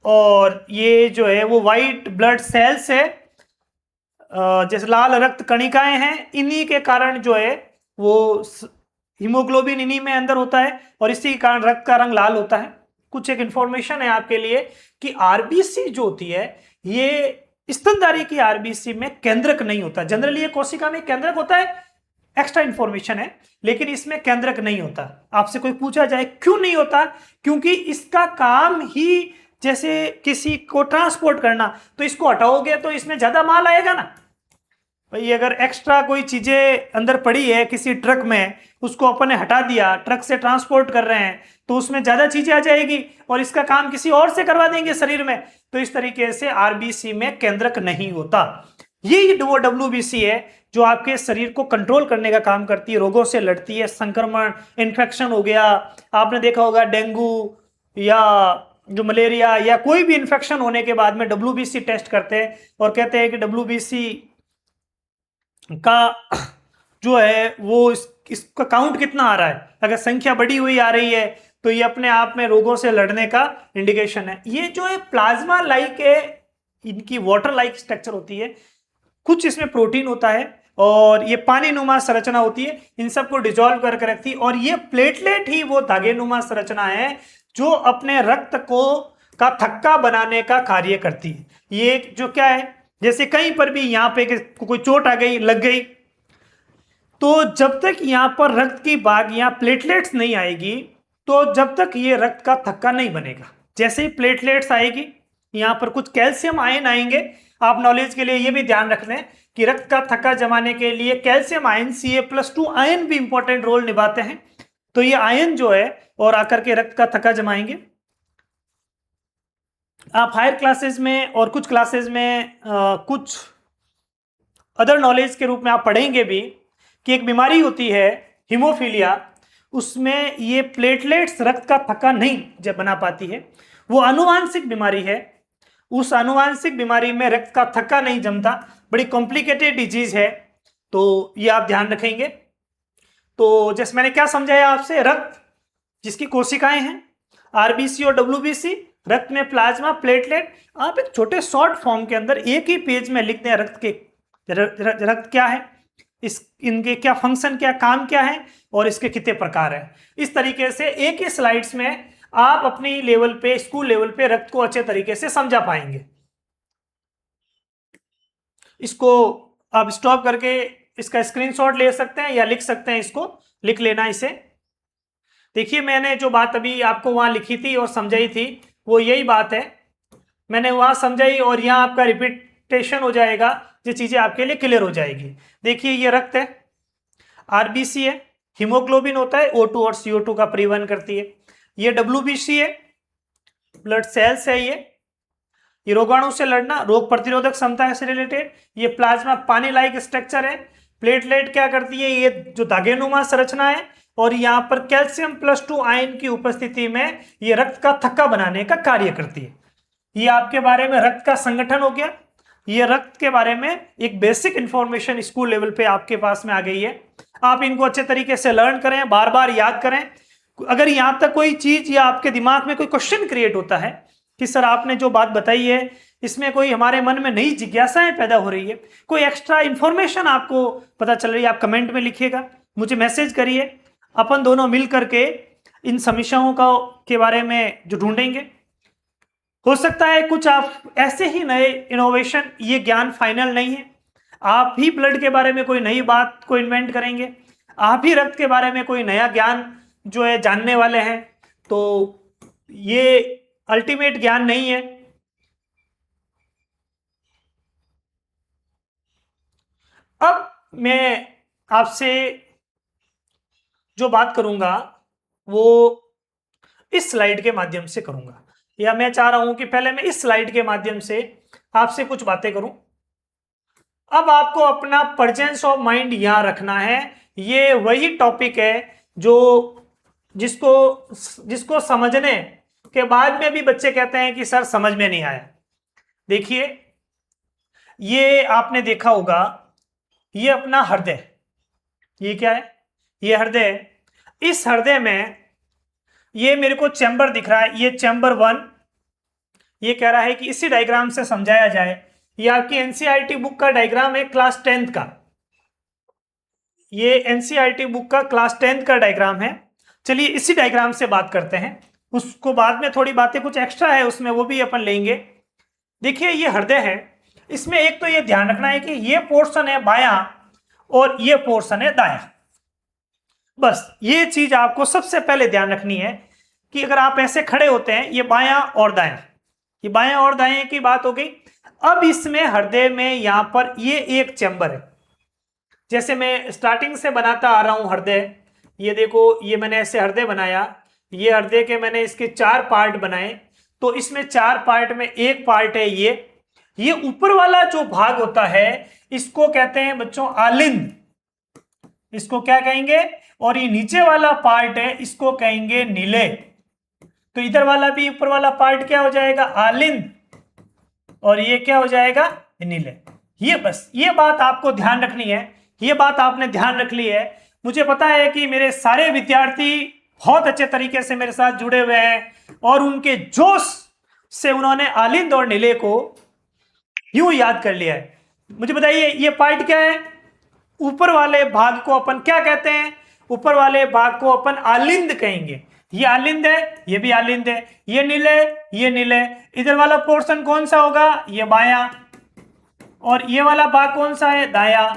और ये जो है वो व्हाइट ब्लड सेल्स है। जैसे लाल रक्त कणिकाएं हैं, इन्हीं के कारण जो है वो हीमोग्लोबिन इन्हीं में अंदर होता है, और इसी के कारण रक्त का रंग लाल होता है। कुछ एक इंफॉर्मेशन है आपके लिए कि आरबीसी जो होती है, ये स्तनधारी की आरबीसी में केंद्रक नहीं होता। जनरली ये कोशिका में केंद्रक होता है, एक्स्ट्रा इंफॉर्मेशन है, लेकिन इसमें केंद्रक नहीं होता। आपसे कोई पूछा जाए क्यों नहीं होता, क्योंकि इसका काम ही जैसे किसी को ट्रांसपोर्ट करना, तो इसको हटाओगे तो इसमें ज्यादा माल आएगा ना भाई। अगर एक्स्ट्रा कोई चीजें अंदर पड़ी है किसी ट्रक में, उसको अपन ने हटा दिया, ट्रक से ट्रांसपोर्ट कर रहे हैं, तो उसमें ज्यादा चीजें आ जाएगी और इसका काम किसी और से करवा देंगे शरीर में। तो इस तरीके से आरबीसी में केंद्रक नहीं होता। ये वो डब्ल्यूबीसी है जो आपके शरीर को कंट्रोल करने का काम करती है, रोगों से लड़ती है। संक्रमण, इन्फेक्शन हो गया, आपने देखा होगा डेंगू या जो मलेरिया या कोई भी इन्फेक्शन होने के बाद में डब्ल्यूबीसी टेस्ट करते हैं और कहते हैं कि डब्ल्यूबीसी का जो है वो इसका काउंट कितना आ रहा है। अगर संख्या बढ़ी हुई आ रही है तो ये अपने आप में रोगों से लड़ने का इंडिकेशन है। ये जो है प्लाज्मा लाइक है, इनकी वाटर लाइक स्ट्रक्चर होती है, कुछ इसमें प्रोटीन होता है और ये पानी नुमा संरचना होती है, इन सबको डिजोल्व करके रखती है। और ये प्लेटलेट ही वो धागे नुमा संरचना है जो अपने रक्त को का थक्का बनाने का कार्य करती है। ये जो क्या है, जैसे कहीं पर भी यहाँ पे कोई चोट आ गई, लग गई, तो जब तक यहाँ पर रक्त की बाग यहाँ प्लेटलेट्स नहीं आएगी, तो जब तक ये रक्त का थक्का नहीं बनेगा। जैसे ही प्लेटलेट्स आएगी, यहाँ पर कुछ कैल्शियम आयन आएंगे। आप नॉलेज के लिए ये भी ध्यान रख लें कि रक्त का थक्का जमाने के लिए कैल्शियम आयन Ca+2 आयन भी इंपॉर्टेंट रोल निभाते हैं। तो ये आयन जो है और आकर के रक्त का थक्का जमाएंगे। आप हायर क्लासेस में और कुछ क्लासेस में कुछ अदर नॉलेज के रूप में आप पढ़ेंगे भी कि एक बीमारी होती है हीमोफीलिया, उसमें ये प्लेटलेट्स रक्त का थक्का नहीं जब बना पाती है। वो आनुवांशिक बीमारी है, उस आनुवांशिक बीमारी में रक्त का थक्का नहीं जमता, बड़ी कॉम्प्लिकेटेड डिजीज है। तो ये आप ध्यान रखेंगे। तो जैसे मैंने क्या समझाया आपसे, रक्त जिसकी कोशिकाएं हैं आरबीसी और डब्ल्यूबीसी, रक्त में प्लाज्मा, प्लेटलेट। आप एक छोटे शॉर्ट फॉर्म के अंदर एक ही पेज में लिख दें रक्त क्या है, इनके क्या फंक्शन, क्या काम क्या है और इसके कितने प्रकार हैं। इस तरीके से एक ही स्लाइड्स में आप अपनी लेवल पे, स्कूल लेवल पे रक्त को अच्छे तरीके से समझा पाएंगे। इसको आप स्टॉप करके इसका स्क्रीनशॉट ले सकते हैं या लिख सकते हैं, इसको लिख लेना इसे। देखिए मैंने जो बात अभी आपको वहां लिखी थी और समझाई थी वो यही बात है, मैंने वहां समझाई और यहाँ आपका रिपीटेशन हो जाएगा, ये चीजें आपके लिए क्लियर हो जाएगी। देखिए ये रक्त है, आरबीसी है, हीमोग्लोबिन होता है, O2 और CO2 का परिवहन करती है। ये डब्ल्यूबीसी है, ब्लड सेल्स है। ये रोगाणु से लड़ना, रोग प्रतिरोधक क्षमता से रिलेटेड। ये प्लाज्मा पानी लाइक स्ट्रक्चर है। प्लेटलेट क्या करती है, ये जो धागेनुमा संरचना है, और यहाँ पर कैल्शियम +2 आयन की उपस्थिति में ये रक्त का थक्का बनाने का कार्य करती है। ये आपके बारे में रक्त का संगठन हो गया। ये रक्त के बारे में एक बेसिक इंफॉर्मेशन स्कूल लेवल पे आपके पास में आ गई है। आप इनको अच्छे तरीके से लर्न करें, बार बार याद करें। अगर यहां तक कोई चीज या आपके दिमाग में कोई क्वेश्चन क्रिएट होता है कि सर आपने जो बात बताई है इसमें कोई हमारे मन में नई जिज्ञासाएं पैदा हो रही है, कोई एक्स्ट्रा इंफॉर्मेशन आपको पता चल रही है, आप कमेंट में लिखिएगा, मुझे मैसेज करिए। अपन दोनों मिल करके इन समस्याओं का के बारे में जो ढूंढेंगे। हो सकता है कुछ आप ऐसे ही नए इनोवेशन, ये ज्ञान फाइनल नहीं है, आप ही ब्लड के बारे में कोई नई बात को इन्वेंट करेंगे, आप ही रक्त के बारे में कोई नया ज्ञान जो है जानने वाले हैं। तो ये अल्टीमेट ज्ञान नहीं है। अब मैं आपसे जो बात करूंगा वो इस स्लाइड के माध्यम से करूंगा, या मैं चाह रहा हूं कि पहले मैं इस स्लाइड के माध्यम से आपसे कुछ बातें करूं। अब आपको अपना प्रेजेंस ऑफ माइंड यहां रखना है। ये वही टॉपिक है जो जिसको समझने के बाद में भी बच्चे कहते हैं कि सर समझ में नहीं आया। देखिए, ये आपने देखा होगा, ये अपना हृदय, ये क्या है, ये हृदय है। इस हृदय में ये मेरे को चैम्बर दिख रहा है, ये चैम्बर 1। ये कह रहा है कि इसी डायग्राम से समझाया जाए। ये आपकी एनसीईआरटी बुक का डायग्राम है क्लास 10th का। ये एनसीईआरटी बुक का क्लास 10th का डायग्राम है। चलिए इसी डायग्राम से बात करते हैं, उसको बाद में थोड़ी बातें कुछ एक्स्ट्रा है उसमें, वो भी अपन लेंगे। देखिए, ये हृदय है। इसमें एक तो ये ध्यान रखना है कि ये पोर्शन है बायां और ये पोर्शन है दायां। बस ये चीज आपको सबसे पहले ध्यान रखनी है कि अगर आप ऐसे खड़े होते हैं, ये बायां और दायां, ये बायां और दाएं की बात हो गई। अब इसमें हृदय में यहां पर ये एक चैम्बर है, जैसे मैं स्टार्टिंग से बनाता आ रहा हूं हृदय। ये देखो, ये मैंने ऐसे हृदय बनाया, ये हृदय के मैंने इसके 4 पार्ट बनाए। तो इसमें 4 पार्ट में एक पार्ट है ये ऊपर वाला जो भाग होता है इसको कहते हैं बच्चों आलिंद, इसको क्या कहेंगे, और ये नीचे वाला पार्ट है इसको कहेंगे नीले। तो इधर वाला भी ऊपर वाला पार्ट क्या हो जाएगा, आलिंद, और ये क्या हो जाएगा, नीले। ये बस ये बात आपको ध्यान रखनी है, ये बात आपने ध्यान रख ली है। मुझे पता है कि मेरे सारे विद्यार्थी बहुत अच्छे तरीके से मेरे साथ जुड़े हुए हैं और उनके जोश से उन्होंने आलिंद और नीले को यूं याद कर लिया है। मुझे बताइए, ये पार्ट क्या है, ऊपर वाले भाग को अपन क्या कहते हैं, ऊपर वाले भाग को अपन आलिंद कहेंगे। ये आलिंद है, ये भी आलिंद है, ये नीले, ये नीले। इधर वाला पोर्शन कौन सा होगा, ये बायां, और ये वाला भाग कौन सा है, दायां।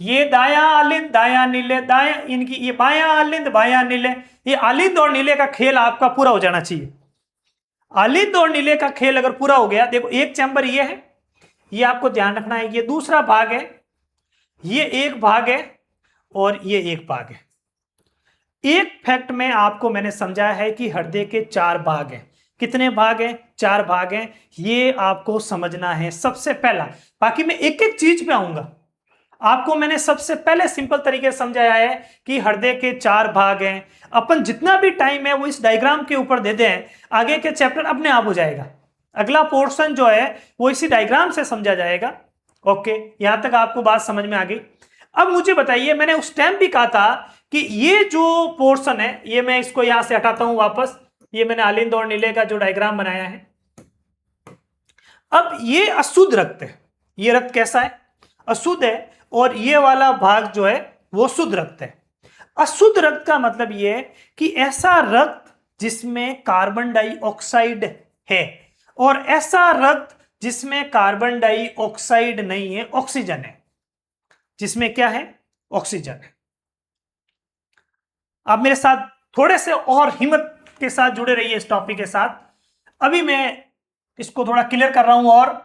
ये दायां आलिंद, दायां नीले, दायां इनकी, ये बायां आलिंद, बायां नीले। ये आलिंद और नीले का खेल आपका पूरा हो जाना चाहिए। आलिंद और नीले का खेल अगर पूरा हो गया, देखो एक चैम्बर ये है, ये आपको ध्यान रखना है, ये दूसरा भाग है, ये एक भाग है, और ये एक भाग है। एक फैक्ट में आपको मैंने समझाया है कि हृदय के 4 भाग हैं। कितने भाग हैं, 4 भाग हैं। ये आपको समझना है सबसे पहला। बाकी मैं एक एक चीज पे आऊंगा। आपको मैंने सबसे पहले सिंपल तरीके से समझाया है कि हृदय के 4 भाग हैं। अपन जितना भी टाइम है वो इस डायग्राम के ऊपर दे दें, आगे के चैप्टर अपने आप हो जाएगा। अगला पोर्शन जो है वो इसी डायग्राम से समझा जाएगा। ओके, यहां तक आपको बात समझ में आ गई। अब मुझे बताइए, मैंने उस टाइम भी कहा था कि ये जो पोर्शन है, ये मैं इसको यहां से हटाता हूं वापस, ये मैंने आलिंद और नीले का जो डायग्राम बनाया है। अब ये अशुद्ध रक्त है। ये रक्त कैसा है, अशुद्ध है, और ये वाला भाग जो है वो शुद्ध रक्त है। अशुद्ध रक्त का मतलब ये है कि ऐसा रक्त जिसमें कार्बन डाइऑक्साइड है, और ऐसा रक्त जिसमें कार्बन डाइऑक्साइड नहीं है, ऑक्सीजन है। जिसमें क्या है, ऑक्सीजन है। आप मेरे साथ थोड़े से और हिम्मत के साथ जुड़े रहिए इस टॉपिक के साथ। अभी मैं इसको थोड़ा क्लियर कर रहा हूं, और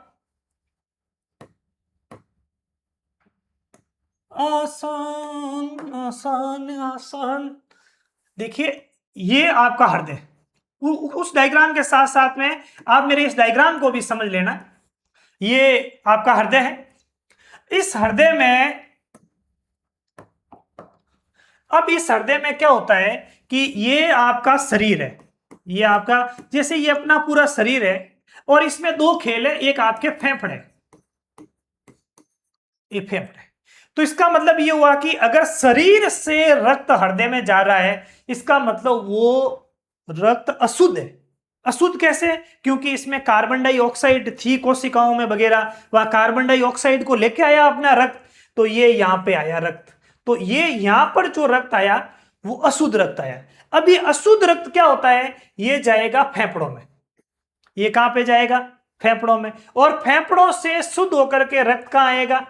आसान आसान आसान। देखिए, ये आपका हृदय, उस डायग्राम के साथ साथ में आप मेरे इस डायग्राम को भी समझ लेना। ये आपका हृदय है। इस हृदय में, अब इस हृदय में क्या होता है कि ये आपका शरीर है, ये आपका, जैसे ये अपना पूरा शरीर है और इसमें दो खेल है, एक आपके फेफड़े, ये फेफड़े। तो इसका मतलब ये हुआ कि अगर शरीर से रक्त हृदय में जा रहा है, इसका मतलब वो रक्त अशुद्ध है। अशुद्ध कैसे? क्योंकि इसमें कार्बन डाइऑक्साइड थी कोशिकाओं में वगैरह, वह कार्बन डाइऑक्साइड को लेके आया अपना रक्त, तो ये यहां पे आया रक्त, तो ये यहां पर जो रक्त आया वो अशुद्ध रक्त आया। अब ये अशुद्ध रक्त क्या होता है, ये जाएगा फेफड़ों में। ये कहां पे जाएगा? फेफड़ों में। और फेफड़ों से शुद्ध होकर के रक्त कहां आएगा?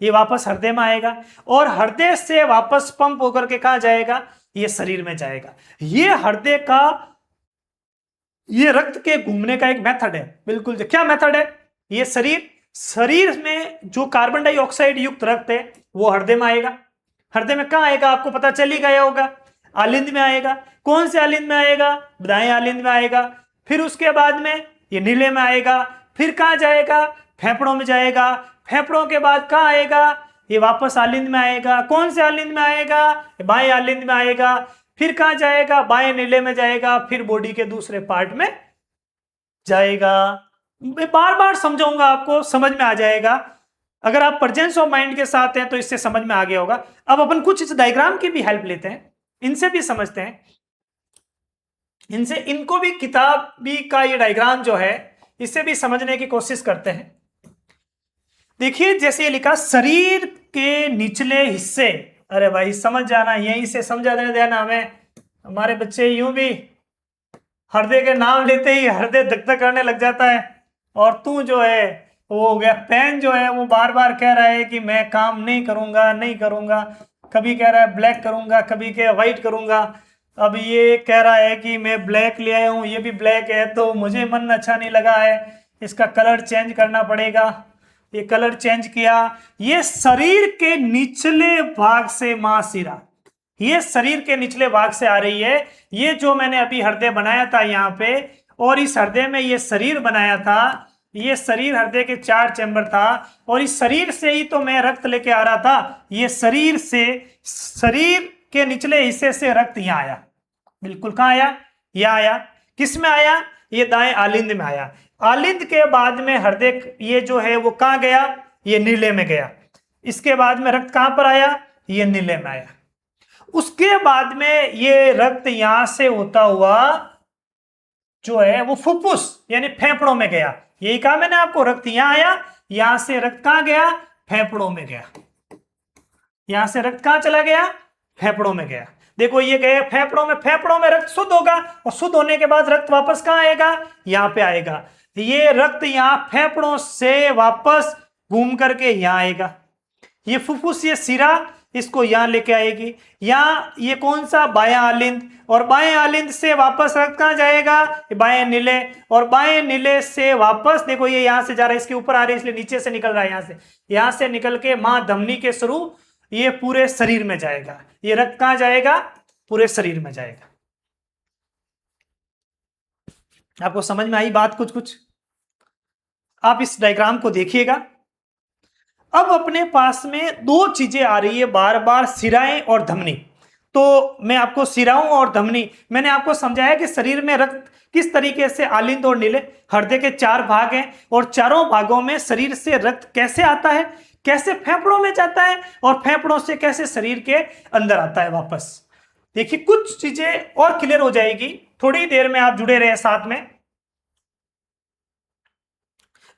ये वापस हृदय में आएगा, और हृदय से वापस पंप होकर के कहां जाएगा? ये शरीर में जाएगा। ये हृदय का, ये रक्त के घूमने का एक मेथड है। बिल्कुल, क्या मेथड है? ये शरीर में जो कार्बन डाइऑक्साइड युक्त रक्त है वो हृदय में आएगा। हृदय में कहां आएगा? आपको पता चल ही गया होगा, आलिंद में आएगा। कौन से आलिंद में आएगा? दाएं आलिंद में आएगा। फिर उसके बाद में ये नीले में आएगा। फिर कहां जाएगा? फेफड़ों में जाएगा। फेफड़ों के बाद कहां आएगा? ये वापस आलिंद में आएगा। कौन से आलिंद में आएगा? बाएं आलिंद में आएगा। फिर कहां जाएगा? बाएं नीले में जाएगा। फिर बॉडी के दूसरे पार्ट में जाएगा। मैं बार बार समझाऊंगा, आपको समझ में आ जाएगा। अगर आप प्रेजेंस ऑफ माइंड के साथ हैं तो इससे समझ में आ गया होगा। अब अपन कुछ इस डायग्राम की भी हेल्प लेते हैं, इनसे भी समझते हैं, इनको भी किताबी का ये डायग्राम जो है इससे भी समझने की कोशिश करते हैं। देखिए, जैसे ये लिखा शरीर के निचले हिस्से, अरे भाई समझ जाना, यहीं से समझा देना हमें। हमारे बच्चे यूं भी हृदय के नाम लेते ही हृदय धक धक करने लग जाता है, और तू जो है वो हो गया पेन जो है वो बार बार कह रहा है कि मैं काम नहीं करूंगा, नहीं करूंगा। कभी कह रहा है ब्लैक करूंगा, कभी कह व्हाइट करूंगा। अब ये कह रहा है कि मैं ब्लैक ले आया हूँ, ये भी ब्लैक है, तो मुझे मन अच्छा नहीं लगा है, इसका कलर चेंज करना पड़ेगा। ये कलर चेंज किया। ये शरीर के निचले भाग से महाशिरा, ये शरीर के निचले भाग से आ रही है। ये जो मैंने अभी हृदय बनाया था यहाँ पे, और इस हृदय में ये शरीर बनाया था, ये शरीर हृदय के 4 चैम्बर था, और इस शरीर से ही तो मैं रक्त लेके आ रहा था। ये शरीर से, शरीर के निचले हिस्से से रक्त यहाँ आया। बिल्कुल, कहाँ आया? यहाँ आया। किस में आया? ये दाएं आलिंद में आया। आलिंद के बाद में हृदय ये जो है वो कहाँ गया? ये नीले में गया। इसके बाद में रक्त कहां पर आया? ये नीले में आया। उसके बाद में ये रक्त यहां से होता हुआ जो है वो फुफ्फुस यानी फेफड़ों में गया। यही कहा मैंने आपको, रक्त यहां आया, यहां से रक्त कहां गया? फेफड़ों में गया। यहां से रक्त कहां चला गया? फेफड़ों में गया। देखो ये गए फेफड़ों में, फेफड़ों में रक्त शुद्ध होगा, और शुद्ध होने के बाद रक्त वापस कहां आएगा? यहां पे आएगा। ये रक्त यहां फेफड़ों से वापस घूम करके यहां आएगा। ये फुफ्फुस, ये सिरा इसको यहां लेके आएगी। यहां ये कौन सा? बायां आलिंद, और बाएं आलिंद से वापस रक्त कहां जाएगा? बाएं नीले, और बाएं नीले से वापस, देखो ये यहां से जा रहा है, इसके ऊपर आ रही है इसलिए नीचे से निकल रहा है। यहां से निकल के मां धमनी के शुरू ये पूरे शरीर में जाएगा। ये रक्त कहां जाएगा? पूरे शरीर में जाएगा। आपको समझ में आई बात? कुछ आप इस डायग्राम को देखिएगा। अब अपने पास में दो चीजें आ रही है बार बार, सिराएं और धमनी। तो मैं आपको सिराओं और धमनी, मैंने आपको समझाया कि शरीर में रक्त किस तरीके से, आलिंद और नीले, हृदय के 4 भाग हैं, और चारों भागों में शरीर से रक्त कैसे आता है, कैसे फेफड़ों में जाता है, और फेफड़ों से कैसे शरीर के अंदर आता है वापस। देखिए, कुछ चीजें और क्लियर हो जाएगी, थोड़ी देर में आप जुड़े रहे साथ में।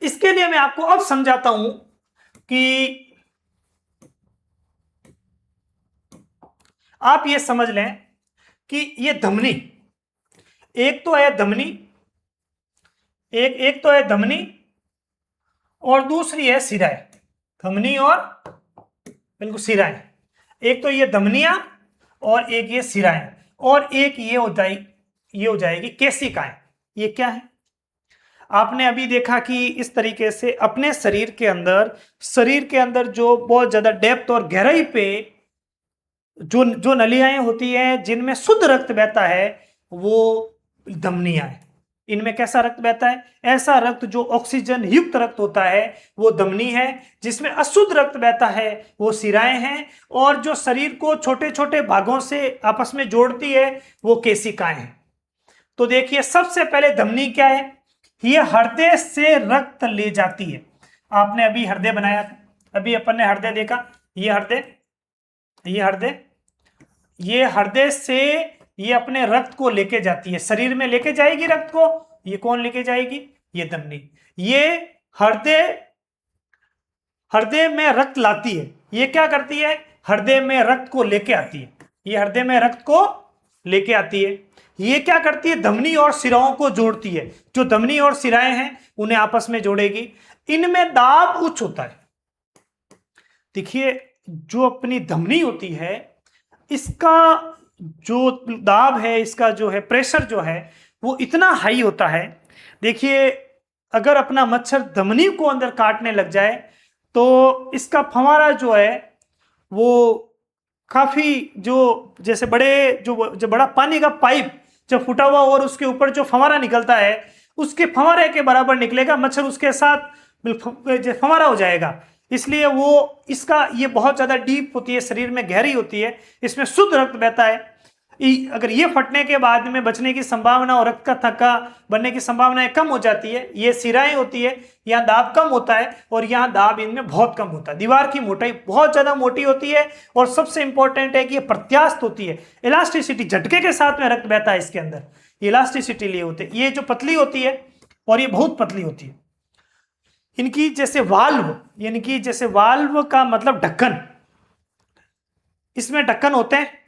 इसके लिए मैं आपको अब समझाता हूं कि आप ये समझ लें कि ये धमनी, एक तो है धमनी, एक तो है धमनी, और दूसरी है सिराएं। धमनी और बिल्कुल सिराएं। एक तो ये धमनियां और एक ये सिराएं, और एक ये हो जाएगी केशिकाएं। ये क्या है? आपने अभी देखा कि इस तरीके से अपने शरीर के अंदर जो बहुत ज्यादा डेप्थ और गहराई पे जो नलियाएं होती हैं जिनमें शुद्ध रक्त बहता है, वो धमनियां हैं। इनमें कैसा रक्त बहता है? ऐसा रक्त जो ऑक्सीजन युक्त रक्त होता है वो धमनी है। जिसमें अशुद्ध रक्त बहता है वो शिराएं हैं। और जो शरीर को छोटे छोटे भागों से आपस में जोड़ती है वो केशिकाएं हैं। तो देखिए, सबसे पहले धमनी क्या है? ये हृदय से रक्त ले जाती है। आपने अभी हृदय बनाया था, अभी अपन ने हृदय देखा, ये हृदय, ये हृदय, ये हृदय से ये अपने रक्त को लेके जाती है, शरीर में लेके जाएगी रक्त को। ये कौन लेके जाएगी? ये धमनी। ये हृदय, हृदय में रक्त लाती है। ये क्या करती है? हृदय में रक्त को लेके आती है। ये हृदय में रक्त को लेके आती है। ये क्या करती है? धमनी और शिराओं को जोड़ती है। जो धमनी और शिराएं हैं उन्हें आपस में जोड़ेगी। इनमें दाब उच्च होता है। देखिए, जो अपनी धमनी होती है इसका जो दाब है, इसका जो है प्रेशर जो है वो इतना हाई होता है। देखिए, अगर अपना मच्छर धमनी को अंदर काटने लग जाए तो इसका फंवारा जो है वो काफी, जो जैसे बड़े जो बड़ा पानी का पाइप जब फूटा हुआ और उसके ऊपर जो फंवारा निकलता है उसके फंवारे के बराबर निकलेगा, मच्छर उसके साथ फंवारा हो जाएगा। इसलिए वो इसका ये बहुत ज्यादा डीप होती है, शरीर में गहरी होती है, इसमें शुद्ध रक्त बहता है। अगर ये फटने के बाद में बचने की संभावना और रक्त का थक्का बनने की संभावनाएं कम हो जाती है। ये सिराएं होती है, यहाँ दाब कम होता है और यहाँ दाब इनमें बहुत कम होता है। दीवार की मोटाई बहुत ज्यादा मोटी होती है और सबसे इंपॉर्टेंट है कि ये प्रत्यास्थ होती है। इलास्टिसिटी, झटके के साथ में रक्त बहता है इसके अंदर, इलास्टिसिटी लिए होते हैं। ये जो पतली होती है और ये बहुत पतली होती है। इनकी जैसे वाल्व, यानी कि जैसे वाल्व का मतलब ढक्कन, इसमें ढक्कन होते हैं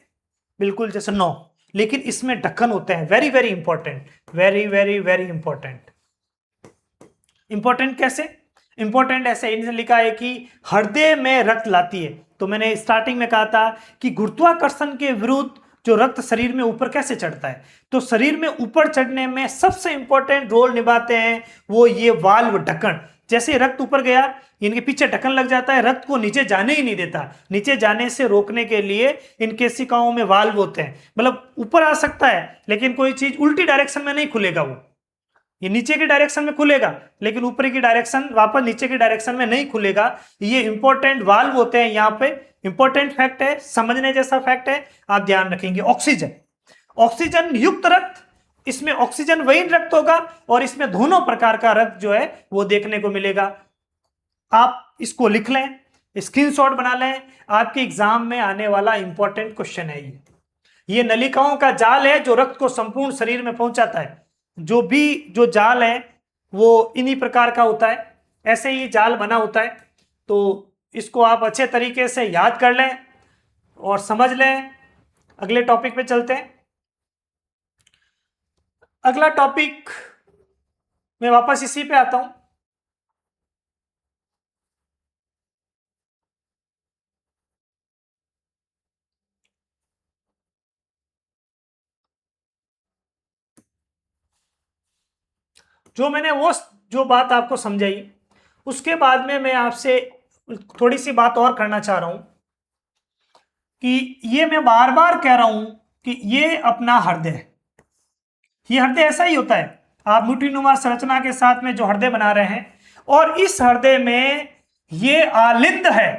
बिल्कुल जैसे नौ, लेकिन इसमें ढक्कन होते हैं। Very very important, very very very important. Important कैसे? इंपॉर्टेंट ऐसे इन्होंने लिखा है कि हृदय में रक्त लाती है। तो मैंने स्टार्टिंग में कहा था कि गुरुत्वाकर्षण के विरुद्ध जो रक्त शरीर में ऊपर कैसे चढ़ता है, तो शरीर में ऊपर चढ़ने में सबसे इंपॉर्टेंट रोल निभाते हैं वो ये वाल्व, ढक्कन। जैसे रक्त ऊपर गया, इनके पीछे ढक्कन लग जाता है, रक्त को नीचे जाने ही नहीं देता। नीचे जाने से रोकने के लिए इन केशिकाओं में वाल्व होते हैं। मतलब ऊपर आ सकता है लेकिन कोई चीज उल्टी डायरेक्शन में नहीं खुलेगा, वो ये नीचे की डायरेक्शन में खुलेगा लेकिन ऊपर की डायरेक्शन वापस नीचे की डायरेक्शन में नहीं खुलेगा। ये इंपॉर्टेंट वाल्व होते हैं। यहाँ पे इंपॉर्टेंट फैक्ट है, समझने जैसा फैक्ट है, आप ध्यान रखेंगे। ऑक्सीजन, ऑक्सीजन युक्त रक्त, इसमें ऑक्सीजन वहीन रक्त होगा और इसमें दोनों प्रकार का रक्त जो है वो देखने को मिलेगा। आप इसको लिख लें, स्क्रीनशॉट बना लें, आपके एग्जाम में आने वाला इंपॉर्टेंट क्वेश्चन है ये नलिकाओं का जाल है जो रक्त को संपूर्ण शरीर में पहुंचाता है। जो जाल है वो इन्हीं प्रकार का होता है, ऐसे ही जाल बना होता है। तो इसको आप अच्छे तरीके से याद कर लें और समझ लें। अगले टॉपिक पे चलते हैं। अगला टॉपिक मैं वापस इसी पे आता हूं। मैंने वो जो बात आपको समझाई, उसके बाद में मैं आपसे थोड़ी सी बात और करना चाह रहा हूं कि ये मैं बार बार कह रहा हूं कि ये अपना हृदय है। ये हृदय ऐसा ही होता है। आप मुट्ठीनुमा संरचना के साथ में जो हृदय बना रहे हैं और इस हृदय में ये आलिंद है।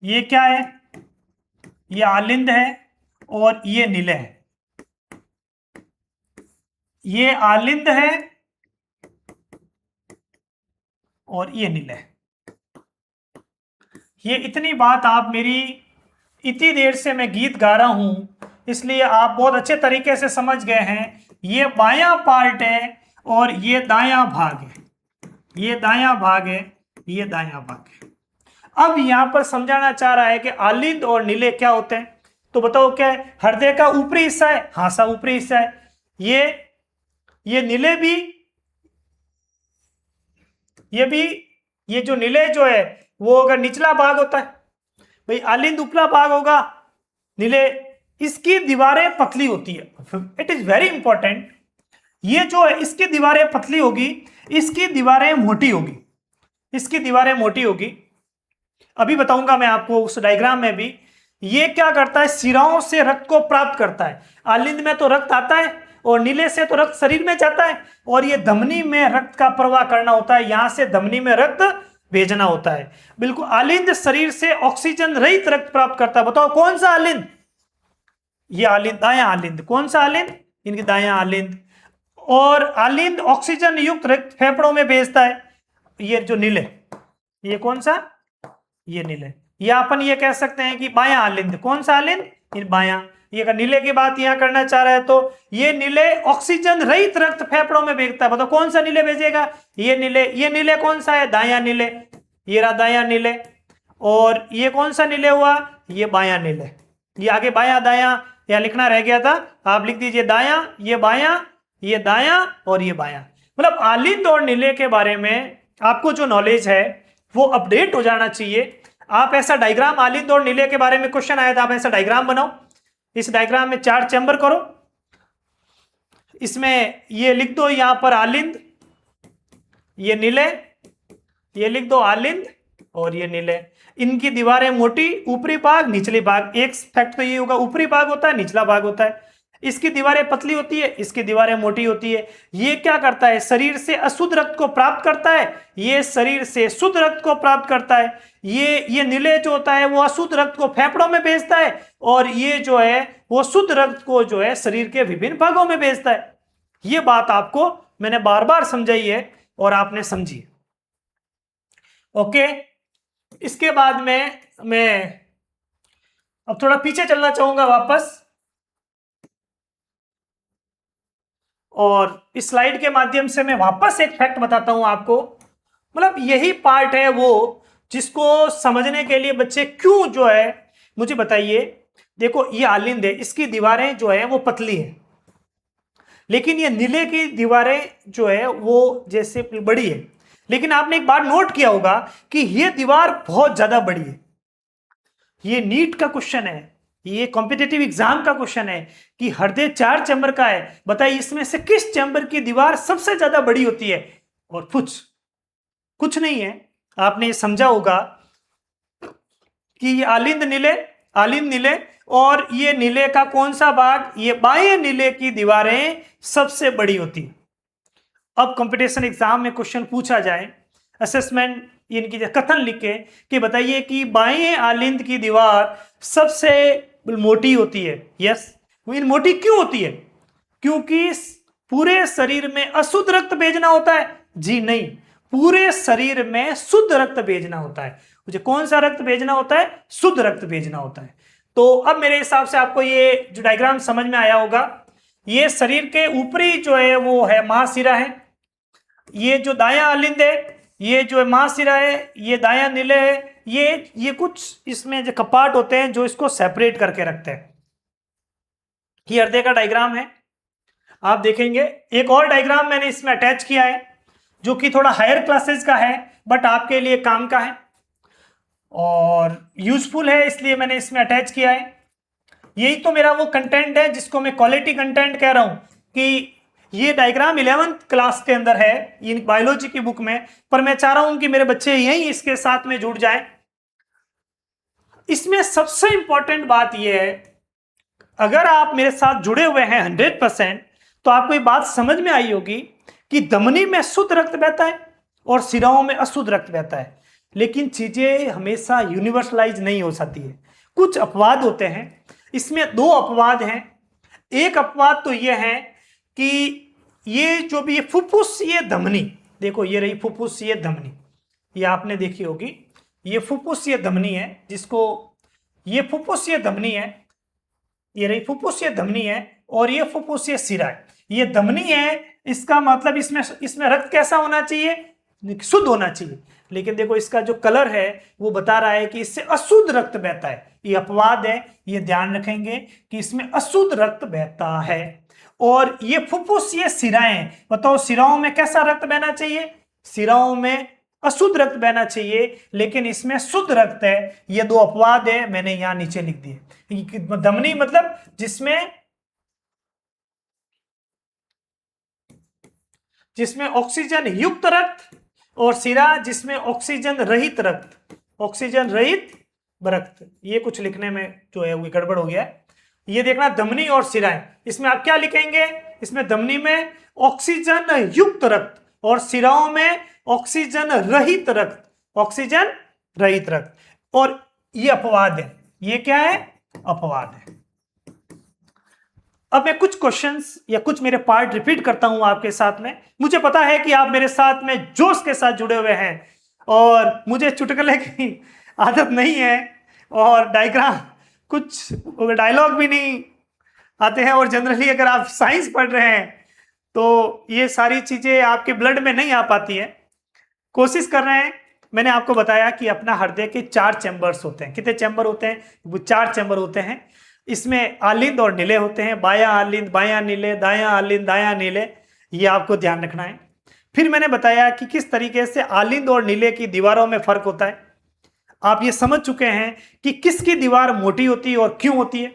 ये क्या है? ये आलिंद है और ये निलय है। ये आलिंद है और ये निलय। ये इतनी बात आप मेरी, इतनी देर से मैं गीत गा रहा हूं इसलिए आप बहुत अच्छे तरीके से समझ गए हैं। ये बायां पार्ट है और ये दायां भाग है। ये दायां भाग है, ये दायां भाग है। अब यहां पर समझाना चाह रहा है कि आलिंद और निलय क्या होते हैं। तो बताओ क्या है? हृदय का ऊपरी हिस्सा है, हाँ सा ऊपरी हिस्सा है। ये निलय भी, ये जो निलय जो है वो अगर निचला भाग होता है, भाई आलिंद उपला भाग होगा, निलय इसकी दीवारें पतली होती है। It is very important. ये जो है इसकी दीवारें पतली होगी, इसकी दीवारें मोटी होगी, इसकी दीवारें मोटी होगी। अभी बताऊंगा मैं आपको उस डायग्राम में भी। ये क्या करता है? सिराओं से रक्त को प्राप्त करता है। आलिंद में तो रक्त आता है और नीले से तो रक्त शरीर में जाता है और ये धमनी में रक्त का प्रवाह करना होता है, यहां से धमनी में रक्त भेजना होता है। बिल्कुल, आलिंद शरीर से ऑक्सीजन रहित रक्त प्राप्त करता है। बताओ कौन सा आलिंद? ये आलिंद, दायां आलिंद। कौन सा आलिंद? इनकी दायां आलिंद। और आलिंद ऑक्सीजन युक्त रक्त फेफड़ों में भेजता है। ये जो नीले, ये कौन सा? ये नीले। या अपन ये कह सकते हैं कि बायां आलिंद। कौन सा आलिंद? ये बायां। ये अगर नीले की बात यहां करना चाह रहा है तो ये नीले ऑक्सीजन रहित रक्त फेफड़ों में भेजता है। बताओ कौन सा नीले भेजेगा? ये नीले। ये नीले कौन सा है? दायां नीले। ये रहा दायां नीले। और ये कौन सा नीले हुआ? ये बायां नीले। ये आगे बायां दायां या लिखना रह गया था, आप लिख दीजिए दायां, ये बायां, ये दायां और ये बायां। मतलब आलिंद और नीले के बारे में आपको जो नॉलेज है वो अपडेट हो जाना चाहिए। आप ऐसा डायग्राम, आलिंद और नीले के बारे में क्वेश्चन आया था, आप ऐसा डायग्राम बनाओ। इस डायग्राम में 4 चैम्बर करो। इसमें ये लिख दो यहां पर आलिंद, ये नीले, ये लिख दो आलिंद और ये नीले। इनकी दीवारें मोटी, ऊपरी भाग निचली भाग। एक फैक्ट तो ये होगा, ऊपरी भाग होता है, निचला भाग होता है। इसकी दीवारें पतली होती है, इसकी दीवारें मोटी होती है। ये क्या करता है? शरीर से अशुद्ध रक्त को प्राप्त करता है, ये शरीर से शुद्ध रक्त को प्राप्त करता है। ये नीले जो होता है वो अशुद्ध रक्त को फेफड़ों में भेजता है और ये जो है वो शुद्ध रक्त को जो है शरीर के विभिन्न भागों में भेजता है। ये बात आपको मैंने बार बार समझाई है और आपने समझी। ओके, इसके बाद में मैं अब थोड़ा पीछे चलना चाहूंगा वापस, और इस स्लाइड के माध्यम से मैं वापस एक फैक्ट बताता हूं आपको। मतलब यही पार्ट है वो जिसको समझने के लिए बच्चे क्यों जो है, मुझे बताइए। देखो ये आलिंद है, इसकी दीवारें जो है वो पतली है, लेकिन ये नीले की दीवारें जो है वो जैसे बड़ी है। लेकिन आपने एक बार नोट किया होगा कि ये दीवार बहुत ज्यादा बड़ी है। ये नीट का क्वेश्चन है, ये कॉम्पिटिटिव एग्जाम का क्वेश्चन है कि हृदय 4 चैम्बर का है, बताइए इसमें से किस चैम्बर की दीवार सबसे ज्यादा बड़ी होती है? और कुछ नहीं है। आपने समझा होगा कि ये आलिंद नीले और ये नीले का कौन सा भाग? ये बाएं नीले की दीवारें सबसे बड़ी होती है। अब कंपटीशन एग्जाम में क्वेश्चन पूछा जाए, असेसमेंट इनकी कथन लिखे कि बताइए कि बाएं आलिंद की दीवार सबसे मोटी होती है। यस, वो मोटी क्यों होती है? क्योंकि पूरे शरीर में अशुद्ध रक्त भेजना होता है। जी नहीं, पूरे शरीर में शुद्ध रक्त भेजना होता है। मुझे कौन सा रक्त भेजना होता है? शुद्ध रक्त भेजना होता है। तो अब मेरे हिसाब से आपको ये जो डायग्राम समझ में आया होगा। ये शरीर के ऊपरी जो है वो है महाशिरा है, ये जो दायां आलिंद है ये जो है महाशिरा है, ये दायां नीले है। ये कुछ इसमें जो कपाट होते हैं जो इसको सेपरेट करके रखते हैं। ये हृदय का डायग्राम है, आप देखेंगे। एक और डायग्राम मैंने इसमें अटैच किया है जो कि थोड़ा हायर क्लासेस का है बट आपके लिए काम का है और यूजफुल है, इसलिए मैंने इसमें अटैच किया है। यही तो मेरा वो कंटेंट है जिसको मैं क्वालिटी कंटेंट कह रहा हूं कि ये डायग्राम 11th क्लास के अंदर है इन बायोलॉजी की बुक में, पर मैं चाह रहा हूं कि मेरे बच्चे यही इसके साथ में जुड़ जाएं। इसमें सबसे इंपॉर्टेंट बात यह है, अगर आप मेरे साथ जुड़े हुए हैं 100%, तो आपको ये बात समझ में आई होगी कि धमनी में शुद्ध रक्त बहता है और सिराओं में अशुद्ध रक्त बहता है। लेकिन चीजें हमेशा यूनिवर्सलाइज नहीं हो सकती है, कुछ अपवाद होते हैं। इसमें 2 अपवाद हैं। एक अपवाद तो यह है कि ये जो भी ये फुफ्फुसीय धमनी, देखो ये रही फुफ्फुसीय धमनी, ये आपने देखी होगी। ये फुफ्फुसीय धमनी है, जिसको ये फुफ्फुसीय धमनी है, ये रही फुफ्फुसीय धमनी है और ये फुफ्फुसीय सिरा है। ये धमनी है, इसका मतलब इसमें रक्त कैसा होना चाहिए? शुद्ध होना चाहिए। लेकिन देखो इसका जो कलर है वो बता रहा है कि इससे अशुद्ध रक्त बहता है। ये अपवाद है, ये ध्यान रखेंगे कि इसमें अशुद्ध रक्त बहता है। और ये फुफ्फुसीय सिराएं, बताओ सिराओं में कैसा रक्त बहना चाहिए? सिराओं में अशुद्ध रक्त बहना चाहिए, लेकिन इसमें शुद्ध रक्त है। ये 2 अपवाद है, मैंने यहां नीचे लिख दिए। धमनी मतलब जिसमें ऑक्सीजन युक्त रक्त, और सिरा जिसमें ऑक्सीजन रहित रक्त, ऑक्सीजन रहित रक्त। ये कुछ लिखने में जो है वो गड़बड़ हो गया है। ये देखना धमनी और सिराएं, इसमें आप क्या लिखेंगे, इसमें धमनी में ऑक्सीजन युक्त रक्त और सिराओं में ऑक्सीजन रहित रक्त, ऑक्सीजन रहित रक्त। और ये अपवाद है, ये क्या है, अपवाद है। अब मैं कुछ क्वेश्चंस या कुछ मेरे पार्ट रिपीट करता हूं आपके साथ में। मुझे पता है कि आप मेरे साथ में जोश के साथ जुड़े हुए हैं और मुझे चुटकुले की आदत नहीं है और डायग्राम कुछ डायलॉग भी नहीं आते हैं, और जनरली अगर आप साइंस पढ़ रहे हैं तो ये सारी चीजें आपके ब्लड में नहीं आ पाती है। कोशिश कर रहे हैं। मैंने आपको बताया कि अपना हृदय के 4 चैम्बर्स होते हैं। कितने चैम्बर होते हैं, वो 4 चैम्बर होते हैं। इसमें आलिंद और नीले होते हैं, बायां आलिंद बायां नीले, दायां आलिंद दायां नीले, ये आपको ध्यान रखना है। फिर मैंने बताया कि किस तरीके से आलिंद और नीले की दीवारों में फर्क होता है। आप ये समझ चुके हैं कि किसकी दीवार मोटी होती है और क्यों होती है।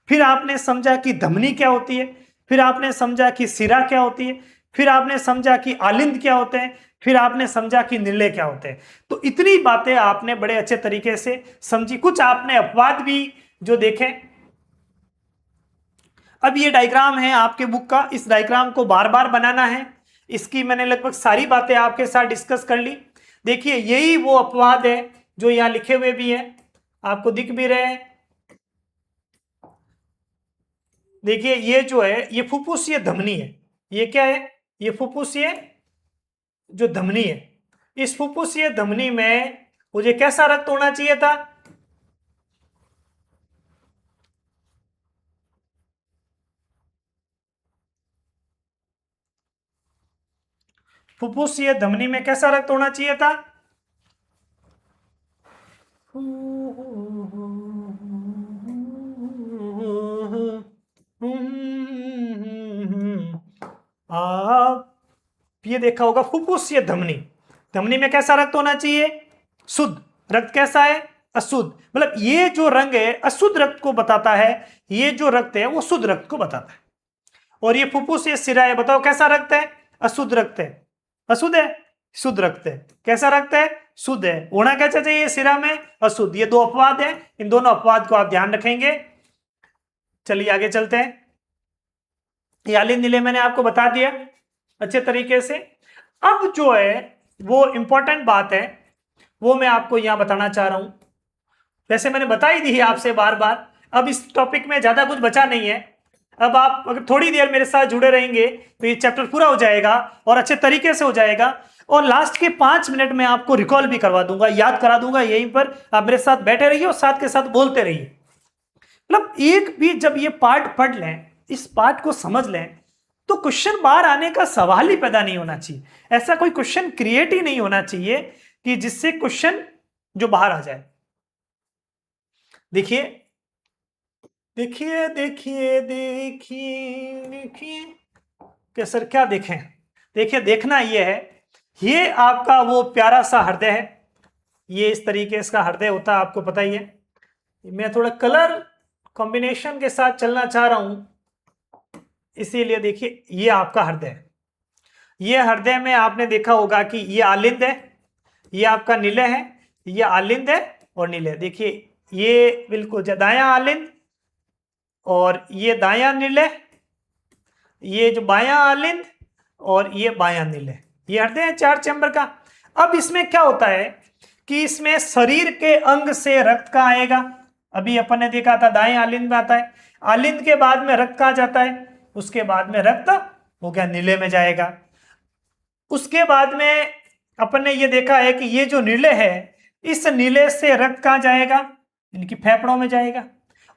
फिर आपने समझा कि धमनी क्या होती है, फिर आपने समझा कि सिरा क्या होती है, फिर आपने समझा कि आलिंद क्या होते हैं, फिर आपने समझा कि नीले क्या होते हैं। तो इतनी बातें आपने बड़े अच्छे तरीके से समझी। कुछ आपने अपवाद भी जो देखे। अब ये डायग्राम है आपके बुक का, इस डायग्राम को बार बार बनाना है। इसकी मैंने लगभग सारी बातें आपके साथ डिस्कस कर ली। देखिए यही वो अपवाद है जो यहां लिखे हुए भी हैं, आपको दिख भी रहे हैं। देखिए ये जो है ये फुफ्फुसीय धमनी है। ये क्या है, ये फुफ्फुसीय जो धमनी है। इस फुफ्फुसीय धमनी में मुझे कैसा रक्त होना चाहिए था, फुफ्फुसीय धमनी में कैसा रक्त होना चाहिए था, आप ये देखा होगा फुफ्फुसीय धमनी, धमनी में कैसा रक्त होना चाहिए, शुद्ध। रक्त कैसा है, अशुद्ध। मतलब ये जो रंग है अशुद्ध रक्त को बताता है, ये जो रक्त है वो शुद्ध रक्त को बताता है। और ये फुफ्फुसीय सिरा है, बताओ कैसा रक्त है, अशुद्ध रक्त है, अशुद्ध है, शुद्ध रक्त है। कैसा रक्त है, शुद्ध है। होना क्या चाहिए सिरा में, अशुद्ध। ये 2 अपवाद है, इन दोनों अपवाद को आप ध्यान रखेंगे। चलिए आगे चलते हैं। ये आलिंद नीले मैंने आपको बता दिया अच्छे तरीके से। अब जो है वो इंपॉर्टेंट बात है वो मैं आपको यहां बताना चाह रहा हूं। वैसे मैंने बता ही दी है आपसे बार बार, अब इस टॉपिक में ज्यादा कुछ बचा नहीं है। अब आप अगर थोड़ी देर मेरे साथ जुड़े रहेंगे तो ये चैप्टर पूरा हो जाएगा और अच्छे तरीके से हो जाएगा। और लास्ट के 5 मिनट में आपको रिकॉल भी करवा दूंगा, याद करा दूंगा। यहीं पर आप मेरे साथ बैठे रहिए और साथ के साथ बोलते रहिए। मतलब एक भी जब ये पार्ट पढ़ लें, इस पार्ट को समझ लें, तो क्वेश्चन बाहर आने का सवाल ही पैदा नहीं होना चाहिए। ऐसा कोई क्वेश्चन क्रिएट ही नहीं होना चाहिए कि जिससे क्वेश्चन जो बाहर आ जाए। देखिए देखिए देखिए देखिए देखिए कि सर क्या देखें, देखिए देखना ये है, ये आपका वो प्यारा सा हृदय है। ये इस तरीके इसका हृदय होता है, आपको पता ही है। मैं थोड़ा कलर कॉम्बिनेशन के साथ चलना चाह रहा हूं, इसीलिए देखिए ये आपका हृदय है। ये हृदय में आपने देखा होगा कि ये आलिंद है, ये आपका नीले है, ये आलिंद है और नीले। देखिए ये बिल्कुल दायां आलिंद और ये दायां नीले, ये जो बायां आलिंद और ये बायां नीले, ये हृदय है 4 चैम्बर का। अब इसमें क्या होता है कि इसमें शरीर के अंग से रक्त का आएगा। अभी अपन ने देखा था दाएं आलिंद में आता है, आलिंद के बाद में रक्त कहा जाता है, उसके बाद में रक्त हो गया नीले में जाएगा। उसके बाद में अपन ने ये देखा है कि ये जो नीले है, इस नीले से रक्त कहां जाएगा, इनकी फेफड़ों में जाएगा।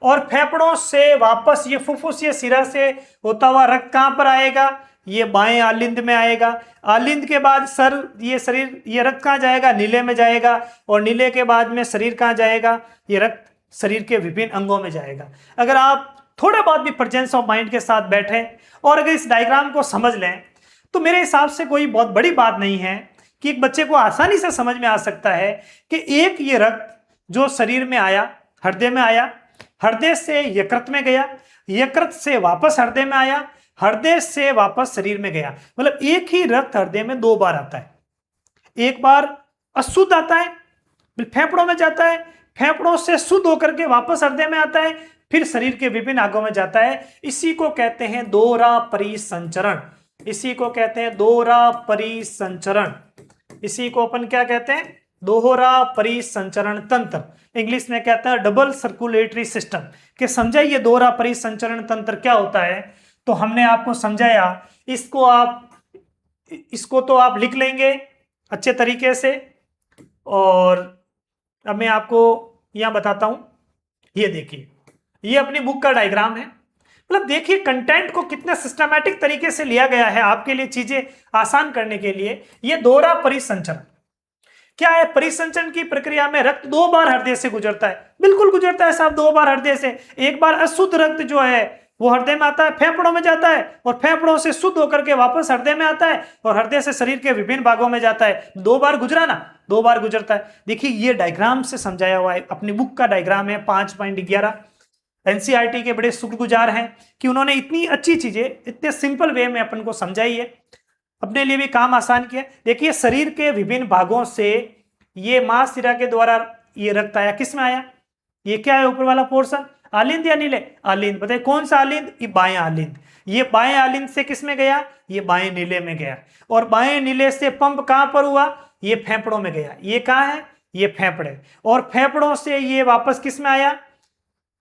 और फेफड़ों से वापस ये फुफ्फुसीय सिरा से होता हुआ रक्त कहां पर आएगा, ये बाएं आलिंद में आएगा। आलिंद के बाद सर ये शरीर, ये रक्त कहां जाएगा, नीले में जाएगा। और नीले के बाद में शरीर कहां जाएगा, ये रक्त शरीर के विभिन्न अंगों में जाएगा। अगर आप थोड़ा बहुत भी प्रेजेंस ऑफ माइंड के साथ बैठे और अगर इस डायग्राम को समझ लें तो मेरे हिसाब से कोई बहुत बड़ी बात नहीं है कि एक बच्चे को आसानी से समझ में आ सकता है कि एक ये रक्त जो शरीर में आया, हृदय में आया, हृदय से यकृत में गया, यकृत से वापस हृदय में आया, हृदय से वापस शरीर में गया। मतलब एक ही रक्त हृदय में 2 बार आता है। एक बार अशुद्ध आता है, फेफड़ों में जाता है, फेफड़ों से शुद्ध होकर के वापस हृदय में आता है, फिर शरीर के विभिन्न भागों में जाता है। इसी को कहते हैं दोहरा परिसंचरण। इसी को कहते हैं दोहरा परिसंचरण। इसी को अपन क्या कहते हैं? दोहरा परिसंचरण तंत्र। इंग्लिश में कहते हैं डबल सर्कुलेटरी सिस्टम। कि समझाइए दोहरा परिसंचरण तंत्र क्या होता है। तो हमने आपको समझाया, इसको तो आप लिख लेंगे अच्छे तरीके से। और अब मैं आपको यहां बताता हूं, ये देखिए, ये अपनी बुक का डायग्राम है। मतलब देखिए कंटेंट को कितने सिस्टमैटिक तरीके से लिया गया है आपके लिए चीजें आसान करने के लिए। ये दोहरा परिसंचरण क्या है? परिसंचरण की प्रक्रिया में रक्त 2 बार हृदय से गुजरता है। बिल्कुल गुजरता है साहब, 2 बार हृदय से। एक बार अशुद्ध रक्त जो है वो हृदय में आता है, फेफड़ों में जाता है, और फेफड़ों से शुद्ध होकर के वापस हृदय में आता है, और हृदय से शरीर के विभिन्न भागों में जाता है। 2 बार गुजरा ना, 2 बार गुजरता है। देखिए ये डायग्राम से समझाया हुआ है, अपनी बुक का डायग्राम है 5.11। एनसीईआरटी के बड़े शुक्रगुजार हैं कि उन्होंने इतनी अच्छी चीजें इतने सिंपल वे में अपन को समझाई है, अपने लिए भी काम आसान किया। देखिए शरीर के विभिन्न भागों से ये मांसशिरा के द्वारा ये रक्त आया, किस में आया? ये क्या है ऊपर वाला पोर्शन? आलिंद या नीले? आलिंद। बताइए कौन सा आलिंद? ये बाएं आलिंद। ये बाएं आलिंद से किस में गया? ये बाएं नीले में गया। और बाएं नीले से पंप कहां पर हुआ? ये फेफड़ों में गया। ये कहां है? ये फेफड़े। और फेफड़ों से ये वापस किस में आया?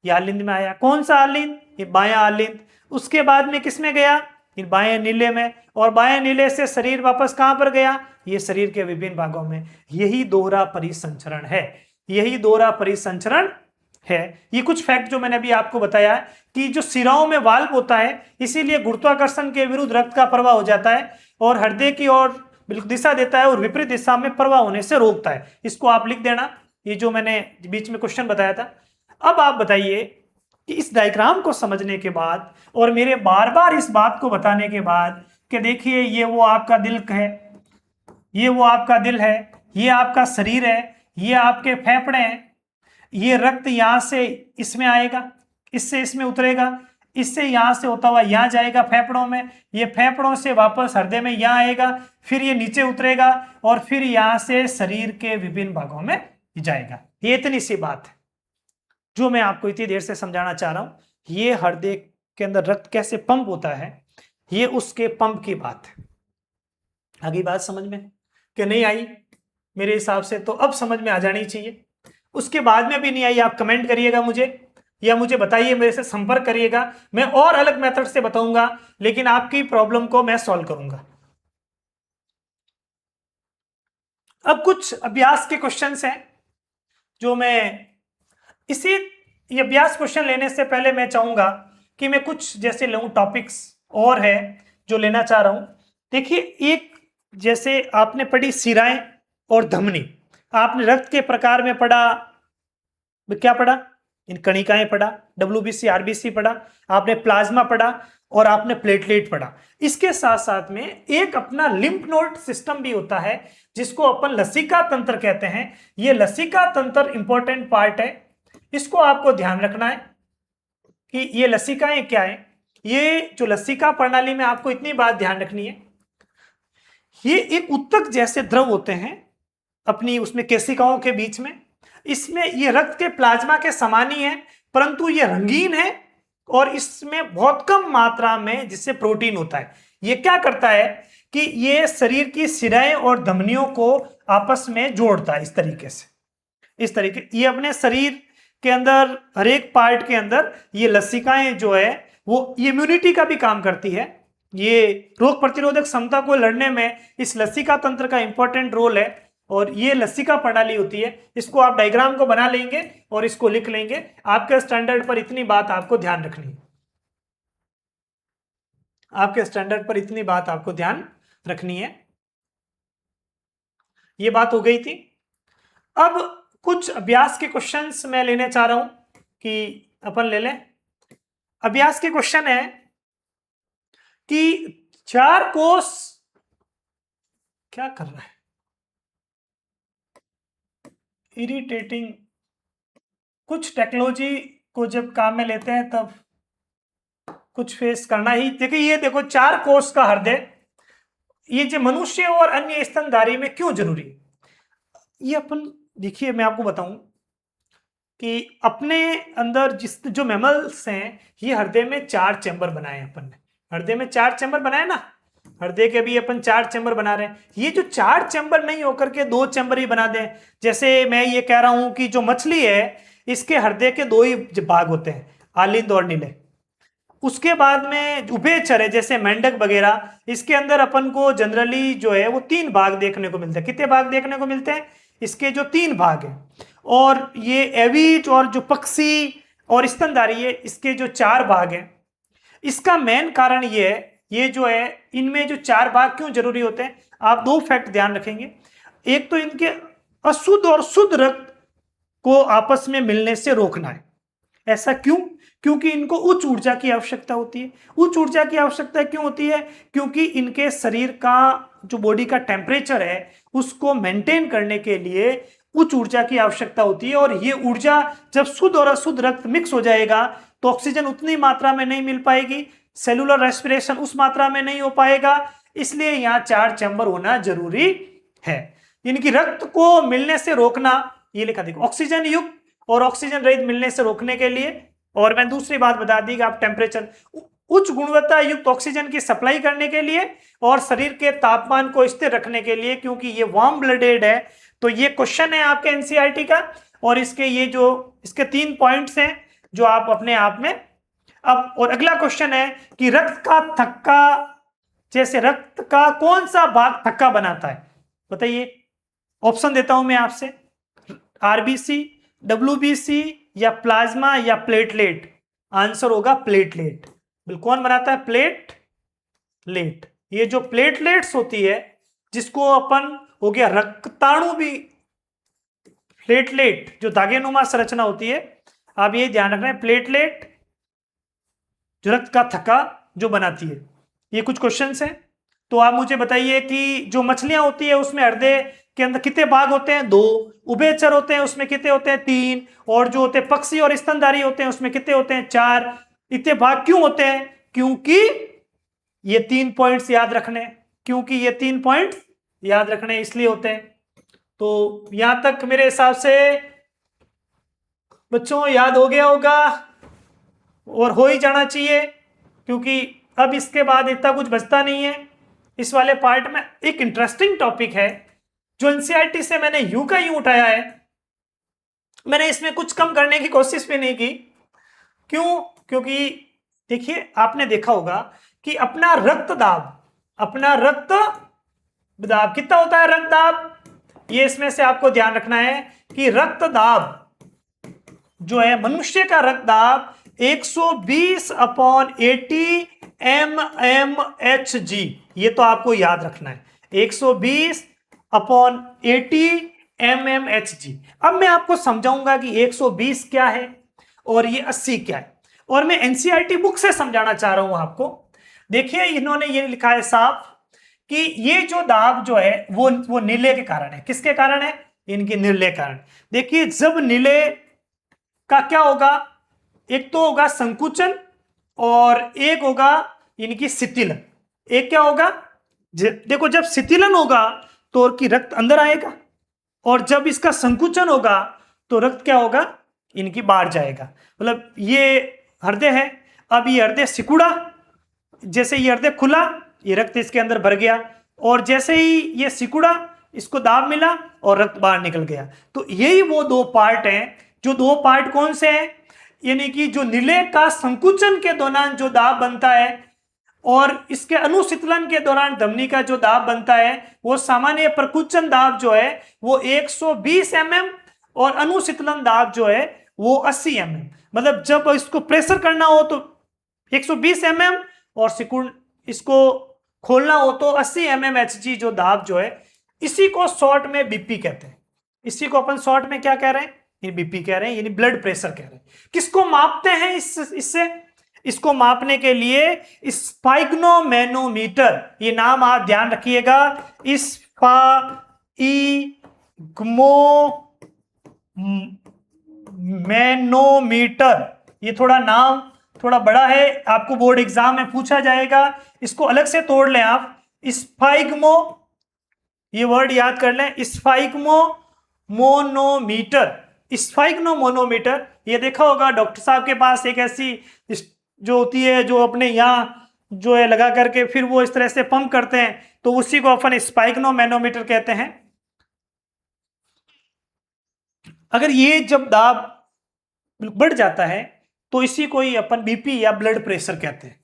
ये आलिंद में आया। कौन सा आलिंद? ये बायां आलिंद। उसके बाद में किस में गया? ये बाएं नीले में। और बाएं नीले से शरीर वापस कहां पर गया? ये शरीर के विभिन्न भागों में। यही दोहरा परिसंचरण है, यही दोहरा परिसंचरण है। ये कुछ फैक्ट जो मैंने अभी आपको बताया कि जो सिराओं में वाल्व होता है, इसीलिए गुरुत्वाकर्षण के विरुद्ध रक्त का प्रवाह हो जाता है और हृदय की ओर बिल्कुल दिशा देता है और विपरीत दिशा में प्रवाह होने से रोकता है। इसको आप लिख देना, ये जो मैंने बीच में क्वेश्चन बताया था। अब आप बताइए कि इस डायग्राम को समझने के बाद और मेरे बार बार इस बात को बताने के बाद कि देखिए ये वो आपका दिल है, ये वो आपका दिल है, ये आपका शरीर है, ये आपके फेफड़े हैं, ये रक्त यहां से इसमें आएगा, इससे इसमें उतरेगा, इससे यहां से होता हुआ यहां जाएगा फेफड़ों में, ये फेफड़ों से वापस हृदय में यहां आएगा, फिर ये नीचे उतरेगा और फिर यहां से शरीर के विभिन्न भागों में जाएगा। ये इतनी सी बात है जो मैं आपको इतनी देर से समझाना चाह रहा हूं। ये हृदय के अंदर रक्त कैसे पंप होता है, ये उसके पंप की बात है। आगे बात समझ में कि नहीं आई? मेरे हिसाब से तो अब समझ में आ जानी चाहिए। उसके बाद में भी नहीं आई, आप कमेंट करिएगा मुझे या मुझे बताइए, मेरे से संपर्क करिएगा। मैं और अलग मेथड से बताऊंगा, लेकिन आपकी प्रॉब्लम को मैं सॉल्व करूंगा। अब कुछ अभ्यास के क्वेश्चंस हैं जो मैं ये अभ्यास क्वेश्चन लेने से पहले मैं चाहूंगा कि मैं कुछ जैसे लूं टॉपिक्स और है जो लेना चाह रहा हूं। देखिए एक जैसे आपने पढ़ी सिराएं और धमनी, आपने रक्त के प्रकार में पढ़ा, क्या पढ़ा? इन कणिकाएं पढ़ा, WBC RBC पढ़ा, आपने प्लाज्मा पढ़ा और आपने प्लेटलेट पढ़ा। इसके साथ साथ में एक अपना लिम्फ नोड सिस्टम भी होता है जिसको अपन लसिका तंत्र कहते हैं। ये लसिका तंत्र इंपॉर्टेंट पार्ट है, इसको आपको ध्यान रखना है कि ये लसिकाएं क्या है। ये जो लसिका प्रणाली में आपको इतनी बात ध्यान रखनी है, ये एक उत्तक जैसे द्रव होते हैं अपनी उसमें केशिकाओं के बीच में। इसमें ये रक्त के प्लाज्मा के समान ही है, परंतु ये रंगीन है और इसमें बहुत कम मात्रा में जिससे प्रोटीन होता है। ये क्या करता है कि ये शरीर की सिराएं और धमनियों को आपस में जोड़ता है। इस तरीके से, इस तरीके ये अपने शरीर के अंदर हर एक पार्ट के अंदर ये लसिकाएं जो है वो इम्यूनिटी का भी काम करती है। ये रोग प्रतिरोधक क्षमता को लड़ने में इस लसिका तंत्र का इंपॉर्टेंट रोल है और ये लसिका प्रणाली होती है। इसको आप डायग्राम को बना लेंगे और इसको लिख लेंगे। आपके स्टैंडर्ड पर इतनी बात आपको ध्यान रखनी है, आपके स्टैंडर्ड पर इतनी बात आपको ध्यान रखनी है। ये बात हो गई थी। अब कुछ अभ्यास के क्वेश्चंस मैं लेने चाह रहा हूं कि अपन ले लें। अभ्यास के क्वेश्चन है कि 4 कोष क्या कर रहा है, इरिटेटिंग। कुछ टेक्नोलॉजी को जब काम में लेते हैं तब कुछ फेस करना ही। देखिए ये देखो 4 कोष का हृदय, ये जो मनुष्य और अन्य स्तनधारी में क्यों जरूरी है, ये अपन देखिए मैं आपको बताऊं। कि अपने अंदर जो मैमल्स हैं, ये हृदय में 4 चैम्बर बनाए हैं अपन ने। हृदय में 4 चैम्बर बनाए ना, हृदय के भी अपन 4 चैम्बर बना रहे हैं। ये जो 4 चैम्बर नहीं होकर के 2 चैम्बर ही बना दें, जैसे मैं ये कह रहा हूं कि जो मछली है इसके हृदय के 2 ही भाग होते हैं, आलिंद और नीले। उसके बाद में उभयचर है जैसे मेंढक वगैरह, इसके अंदर अपन को जनरली जो है वो 3 भाग देखने को मिलते हैं। कितने भाग देखने को मिलते हैं? इसके जो 3 भाग हैं। और ये एविट और जो पक्षी और स्तनधारी है, इसके जो 4 भाग हैं। इसका मेन कारण ये है, ये जो है इनमें जो 4 भाग क्यों जरूरी होते हैं, आप 2 फैक्ट ध्यान रखेंगे। एक तो इनके अशुद्ध और शुद्ध रक्त को आपस में मिलने से रोकना है। ऐसा क्यों? क्योंकि इनको उच्च ऊर्जा की आवश्यकता होती है। उच्च ऊर्जा की आवश्यकता क्यों होती है? क्योंकि इनके शरीर का जो बॉडी का टेम्परेचर है उसको मेंटेन करने के लिए उच्च ऊर्जा की आवश्यकता होती है। और ये ऊर्जा जब शुद्ध और अशुद्ध रक्त मिक्स हो जाएगा तो ऑक्सीजन उतनी मात्रा में नहीं मिल पाएगी, सेलुलर रेस्पिरेशन उस मात्रा में नहीं हो पाएगा। इसलिए यहाँ 4 चैम्बर होना जरूरी है। इनकी रक्त को मिलने से रोकना, ये लिखा देखो, ऑक्सीजन युक्त और ऑक्सीजन रहित मिलने से रोकने के लिए। और मैं दूसरी बात बता दी कि आप टेम्परेचर, उच्च गुणवत्ता युक्त ऑक्सीजन की सप्लाई करने के लिए और शरीर के तापमान को स्थिर रखने के लिए, क्योंकि ये वार्म ब्लडेड है। तो ये क्वेश्चन है आपके एनसीईआरटी का, और इसके ये जो इसके 3 पॉइंट्स हैं जो आप अपने आप में। अब और अगला क्वेश्चन है कि रक्त का थक्का, जैसे रक्त का कौन सा भाग थक्का बनाता है, बताइए। ऑप्शन देता हूं मैं आपसे, आरबीसी, डब्ल्यूबीसी या प्लाज्मा या प्लेटलेट। आंसर होगा प्लेटलेट। कौन बनाता है? प्लेटलेट। ये जो प्लेटलेट्स होती है, जिसको अपन हो गया रक्ताणु भी, प्लेटलेट जो धागेनुमा संरचना होती है, आप ये ध्यान रखना है, प्लेटलेट जो रक्त का थक्का जो बनाती है। ये कुछ क्वेश्चंस हैं। तो आप मुझे बताइए कि जो मछलियां होती है उसमें हृदय के अंदर कितने भाग होते हैं? 2। उभयचर होते हैं उसमें कितने होते हैं? 3। और जो होते हैं पक्षी और स्तनधारी होते हैं उसमें कितने होते हैं? 4। इतने भाग क्यों होते हैं? क्योंकि ये 3 पॉइंट्स याद रखने, क्योंकि ये 3 पॉइंट्स याद रखने इसलिए होते हैं। तो यहां तक मेरे हिसाब से बच्चों याद हो गया होगा, और हो ही जाना चाहिए, क्योंकि अब इसके बाद इतना कुछ बचता नहीं है। इस वाले पार्ट में एक इंटरेस्टिंग टॉपिक है जो एनसीईआरटी से मैंने यूं का यूं उठाया है। मैंने इसमें कुछ कम करने की कोशिश भी नहीं की। क्यों? क्योंकि देखिए, आपने देखा होगा कि अपना रक्त दाब कितना होता है? रक्त दाब, ये इसमें से आपको ध्यान रखना है कि रक्त दाब जो है, मनुष्य का रक्त दाब 120/80 mmHg, ये तो आपको याद रखना है, 120/80 mmHg। अब मैं आपको समझाऊंगा कि 120 क्या है और ये 80 क्या है, और मैं एनसीईआरटी बुक से समझाना चाह रहा हूं आपको। देखिए, इन्होंने ये लिखा है साफ कि ये जो दाब जो है वो नीले के कारण है। किसके कारण है? इनके नीले कारण। देखिए, जब नीले का क्या होगा, एक तो होगा संकुचन और एक होगा इनकी शिथिलन। एक क्या होगा, देखो, जब शिथिलन होगा तो कि रक्त अंदर आएगा, और जब इसका संकुचन होगा तो रक्त क्या होगा, इनकी बाहर जाएगा। मतलब ये हृदय है, अब ये हृदय सिकुड़ा, जैसे ये हृदय खुला, ये रक्त इसके अंदर भर गया, और जैसे ही ये सिकुड़ा, इसको दाब मिला और रक्त बाहर निकल गया। तो यही वो 2 पार्ट हैं। जो 2 पार्ट कौन से हैं? यानी कि जो नीले का संकुचन के दौरान जो दाब बनता है और इसके अनुशीतलन के दौरान धमनी का जो दाब बनता है, वो सामान्य प्रकुंचन दाब जो है वो 120 mm और अनुशीतलन दाब जो है वो 80 mm। मतलब जब इसको प्रेशर करना हो तो 120 mm और सिकुड़ इसको खोलना हो तो 80 mmHg जो दाब जो है, इसी को शॉर्ट में बीपी कहते हैं। इसी को अपन शॉर्ट में क्या कह रहे हैं? ये बीपी कह रहे हैं, यानी ब्लड प्रेशर कह रहे हैं। किसको मापते हैं इससे? इसको मापने के लिए स्फाइग्नोमैनोमीटर, ये नाम आप ध्यान रखिएगा, स्फाइग्नोमैनोमीटर। ये थोड़ा नाम थोड़ा बड़ा है, आपको बोर्ड एग्जाम में पूछा जाएगा, इसको अलग से तोड़ लें आप। ये वर्ड याद कर लें, स्फाइग्नोमैनोमीटर। स्फाइग्नोमोनोमीटर, ये देखा होगा डॉक्टर साहब के पास एक ऐसी जो होती है जो अपने यहाँ जो है लगा करके फिर वो इस तरह से पंप करते हैं, तो उसी को अपन स्फाइग्नोमैनोमीटर कहते हैं। अगर ये जब दाब बढ़ जाता है तो इसी को ही अपन बीपी या ब्लड प्रेशर कहते हैं।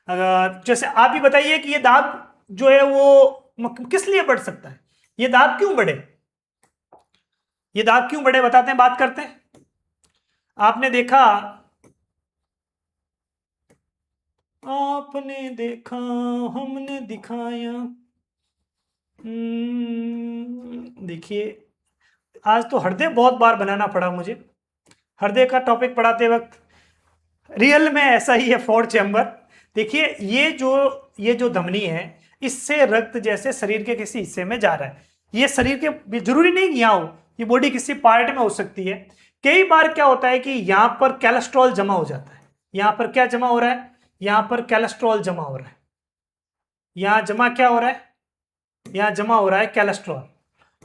अगर जैसे आप ही बताइए कि ये दाब जो है वो किस लिए बढ़ सकता है, ये दाब क्यों बढ़े, ये दाब क्यों बढ़े बताते हैं, बात करते हैं। आपने देखा आपने देखा हमने दिखाया, देखिए आज तो हृदय बहुत बार बनाना पड़ा मुझे, हृदय का टॉपिक पढ़ाते वक्त। रियल में ऐसा ही है, 4 चैम्बर। देखिए ये जो धमनी है, इससे रक्त जैसे शरीर के किसी हिस्से में जा रहा है, ये शरीर के जरूरी नहीं यहाँ हो, ये बॉडी किसी पार्ट में हो सकती है। कई बार क्या होता है कि यहाँ पर कोलेस्ट्रॉल जमा हो जाता है, यहाँ पर क्या जमा हो रहा है, यहाँ पर कोलेस्ट्रॉल जमा हो रहा है, यहाँ जमा क्या हो रहा है, यहाँ जमा हो रहा है कोलेस्ट्रॉल।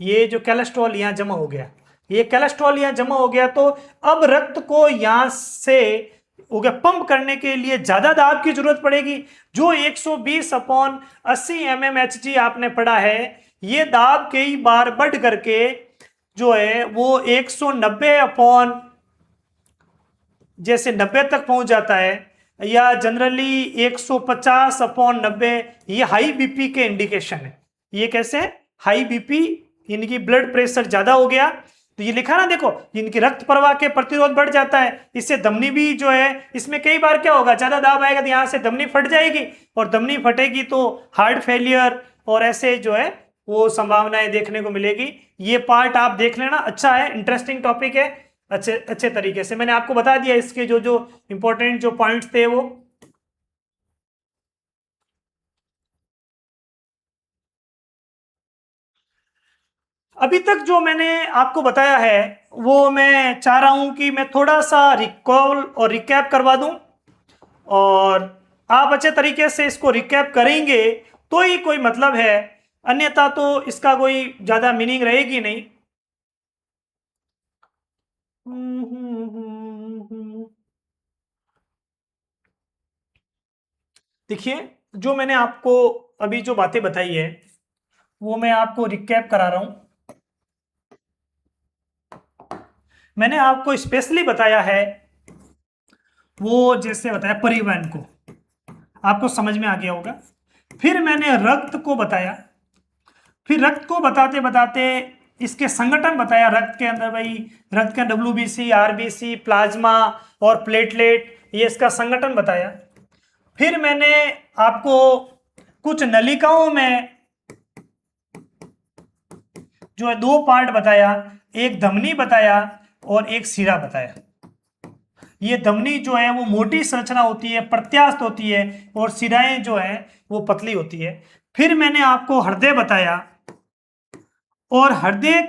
ये जो कोलेस्ट्रॉल यहाँ जमा हो गया, ये कोलेस्ट्रॉल यहाँ जमा हो गया, तो अब रक्त को यहाँ से हो गया पंप करने के लिए ज्यादा दाब की जरूरत पड़ेगी। जो 120/80 mmHg आपने पढ़ा है, ये दाब कई बार बढ़ करके जो है वो 190 जैसे 90 तक पहुंच जाता है, या जनरली 150/90, ये हाई बीपी के इंडिकेशन है। ये कैसे हाई बीपी, इनकी ब्लड प्रेशर ज्यादा हो गया, तो ये लिखा ना देखो, इनकी रक्त प्रवाह के प्रतिरोध बढ़ जाता है, इससे धमनी भी जो है, इसमें कई बार क्या होगा, ज्यादा दाब आएगा तो यहाँ से धमनी फट जाएगी, और धमनी फटेगी तो हार्ट फेलियर और ऐसे जो है वो संभावनाएं देखने को मिलेगी। ये पार्ट आप देख लेना, अच्छा है, इंटरेस्टिंग टॉपिक है, अच्छे तरीके से मैंने आपको बता दिया इसके जो जो इंपॉर्टेंट जो पॉइंट्स थे वो। अभी तक जो मैंने आपको बताया है वो मैं चाह रहा हूं कि मैं थोड़ा सा रिकॉल और रिकैप करवा दूं, और आप अच्छे तरीके से इसको रिकैप करेंगे तो ही कोई मतलब है, अन्यथा तो इसका कोई ज्यादा मीनिंग रहेगी नहीं। देखिए जो मैंने आपको अभी जो बातें बताई है वो मैं आपको रिकैप करा रहा हूं। मैंने आपको स्पेशली बताया है वो, जैसे बताया परिवहन को, आपको समझ में आ गया होगा। फिर मैंने रक्त को बताया, फिर रक्त को बताते बताते इसके संगठन बताया, रक्त के अंदर भाई रक्त का WBC, RBC, प्लाज्मा और प्लेटलेट, ये इसका संगठन बताया। फिर मैंने आपको कुछ नलिकाओं में जो है 2 पार्ट बताया, एक धमनी बताया और एक सिरा बताया। ये धमनी जो है वो मोटी संरचना होती है, प्रत्यास्थ होती है, और सिराएं जो है वो पतली होती है। फिर मैंने आपको हृदय बताया, और हृदय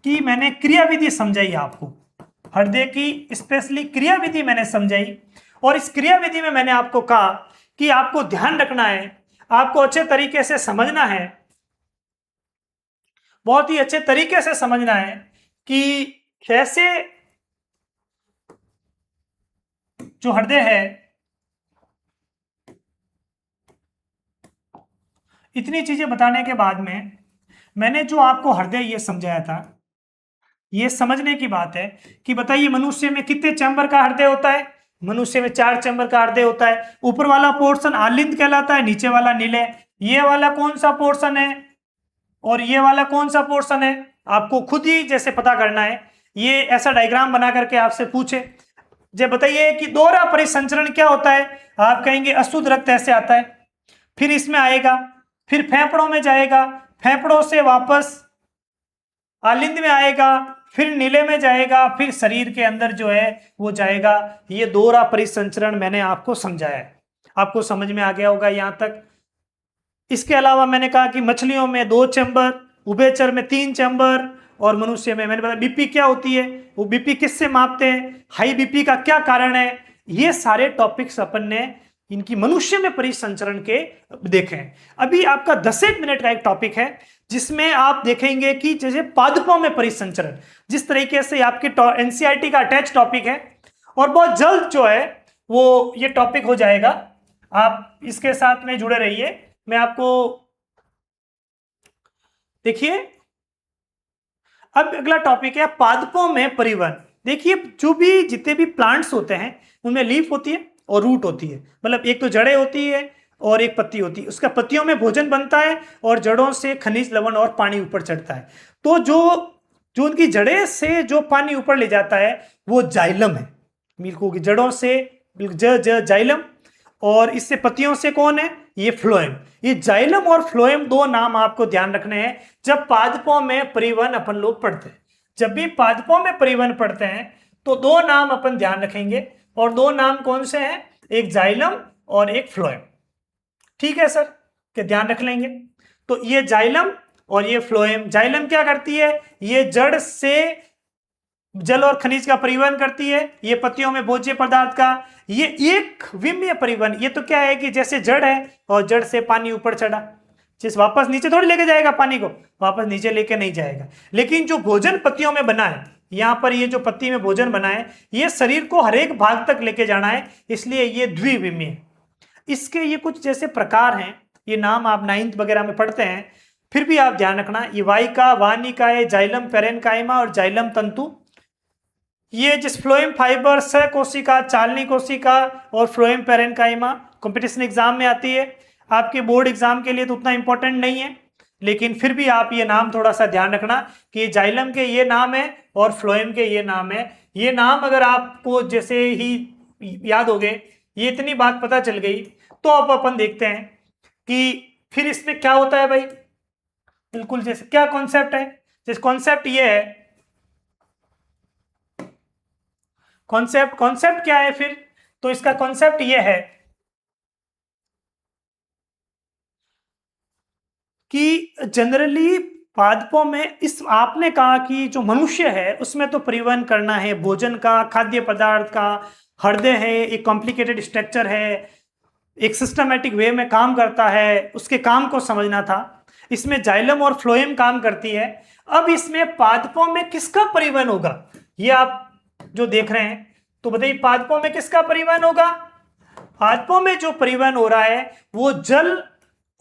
की मैंने क्रियाविधि समझाई आपको, हृदय की स्पेशली क्रियाविधि मैंने समझाई, और इस क्रियाविधि में मैंने आपको कहा कि आपको ध्यान रखना है, आपको अच्छे तरीके से समझना है, बहुत ही अच्छे तरीके से समझना है कि कैसे जो हृदय है, इतनी चीजें बताने के बाद में मैंने जो आपको हृदय ये समझाया था, ये समझने की बात है कि बताइए मनुष्य में कितने चैम्बर का हृदय होता है। मनुष्य में 4 चैम्बर का हृदय होता है। ऊपर वाला पोर्शन आलिंद कहलाता है, नीचे वाला निलय। ये वाला कौन सा पोर्शन है और ये वाला कौन सा पोर्शन है, आपको खुद ही जैसे पता करना है। ये ऐसा डायग्राम बना करके आपसे पूछे, जब बताइए कि दोहरा परिसंचरण क्या होता है, आप कहेंगे अशुद्ध रक्त ऐसे आता है, फिर इसमें आएगा, फिर फेफड़ों में जाएगा, फेफड़ों से वापस आलिंद में आएगा, फिर नीले में जाएगा, फिर शरीर के अंदर जो है वो जाएगा। ये दोहरा परिसंचरण मैंने आपको समझाया है, आपको समझ में आ गया होगा यहां तक। इसके अलावा मैंने कहा कि मछलियों में 2 चैम्बर, उभयचर में 3 चैम्बर, और मनुष्य में मैंने बताया बीपी क्या होती है, वो बीपी किससे मापते हैं, हाई बीपी का क्या कारण है। ये सारे टॉपिक्स अपन ने इनकी मनुष्य में परिसंचरण के देखें। अभी आपका 10 मिनट का एक टॉपिक है जिसमें आप देखेंगे कि जैसे पादपों में परिसंचरण, जिस तरीके से आपके एनसीईआरटी का अटैच टॉपिक है, और बहुत जल्द जो है वो ये टॉपिक हो जाएगा। आप इसके साथ में जुड़े रहिए। मैं आपको देखिए, अब अगला टॉपिक है पादपों में परिवहन। देखिए, जो भी जितने भी प्लांट्स होते हैं उनमें लीफ होती है और रूट होती है, मतलब एक तो जड़ें होती है और एक पत्ती होती है। उसका पत्तियों में भोजन बनता है और जड़ों से खनिज, लवण और पानी ऊपर चढ़ता है। तो जो जो उनकी जड़ें से जो पानी ऊपर ले जाता है वो जाइलम है, मिल्कों की जड़ों से जाइलम, और इससे पत्तियों से कौन है, ये फ्लोएम। ये जाइलम और फ्लोएम दो नाम आपको ध्यान रखने हैं जब पादपों में परिवहन अपन लोग पढ़ते हैं। जब भी पादपों में परिवहन पढ़ते हैं तो दो नाम अपन ध्यान रखेंगे, और दो नाम कौन से हैं, एक जाइलम और एक फ्लोएम। ठीक है सर, के ध्यान रख लेंगे। तो ये जाइलम और ये फ्लोएम। जाइलम क्या करती है, ये जड़ से जल और खनिज का परिवहन करती है, ये पत्तियों में भोज्य पदार्थ का। ये एक विमीय परिवहन, ये तो क्या है कि जैसे जड़ है और जड़ से पानी ऊपर चढ़ा, जिस वापस नीचे थोड़ी लेके जाएगा, पानी को वापस नीचे लेके नहीं जाएगा। लेकिन जो भोजन पत्तियों में बना है, यहां पर ये जो पत्ती में भोजन बना है, ये शरीर को हर एक भाग तक लेके जाना है, इसलिए ये द्विविमीय। इसके ये कुछ जैसे प्रकार हैं, ये नाम आप 9th वगैरह में पढ़ते हैं, फिर भी आप ध्यान रखना। ये वाहिका, वाहनिकाएं, जाइलम पेरेन्काइमा और जाइलम तंतु। ये जिस फ्लोएम फाइबर, सहकोशिका, चालनी कोशिका और फ्लोएम पेरेन्काइमा कंपटीशन एग्जाम में आती है। आपके बोर्ड एग्जाम के लिए तो उतना इंपॉर्टेंट नहीं है, लेकिन फिर भी आप ये नाम थोड़ा सा ध्यान रखना कि जाइलम के ये नाम है और फ्लोएम के ये नाम है। ये नाम अगर आपको जैसे ही याद हो गए, ये इतनी बात पता चल गई, तो अब अपन देखते हैं कि फिर इसमें क्या होता है भाई। बिल्कुल जैसे क्या कॉन्सेप्ट है, जैसे कॉन्सेप्ट ये है, कॉन्सेप्ट क्या है फिर, तो इसका कॉन्सेप्ट ये है कि जनरली पादपों में, इस आपने कहा कि जो मनुष्य है उसमें तो परिवहन करना है भोजन का, खाद्य पदार्थ का, हृदय है, एक कॉम्प्लिकेटेड स्ट्रक्चर है, एक सिस्टमैटिक वे में काम करता है, उसके काम को समझना था। इसमें जाइलम और फ्लोएम काम करती है। अब इसमें पादपों में किसका परिवहन होगा, ये आप जो देख रहे हैं, तो बताइए पादपों में किसका परिवहन होगा। पादपों में जो परिवहन हो रहा है वो जल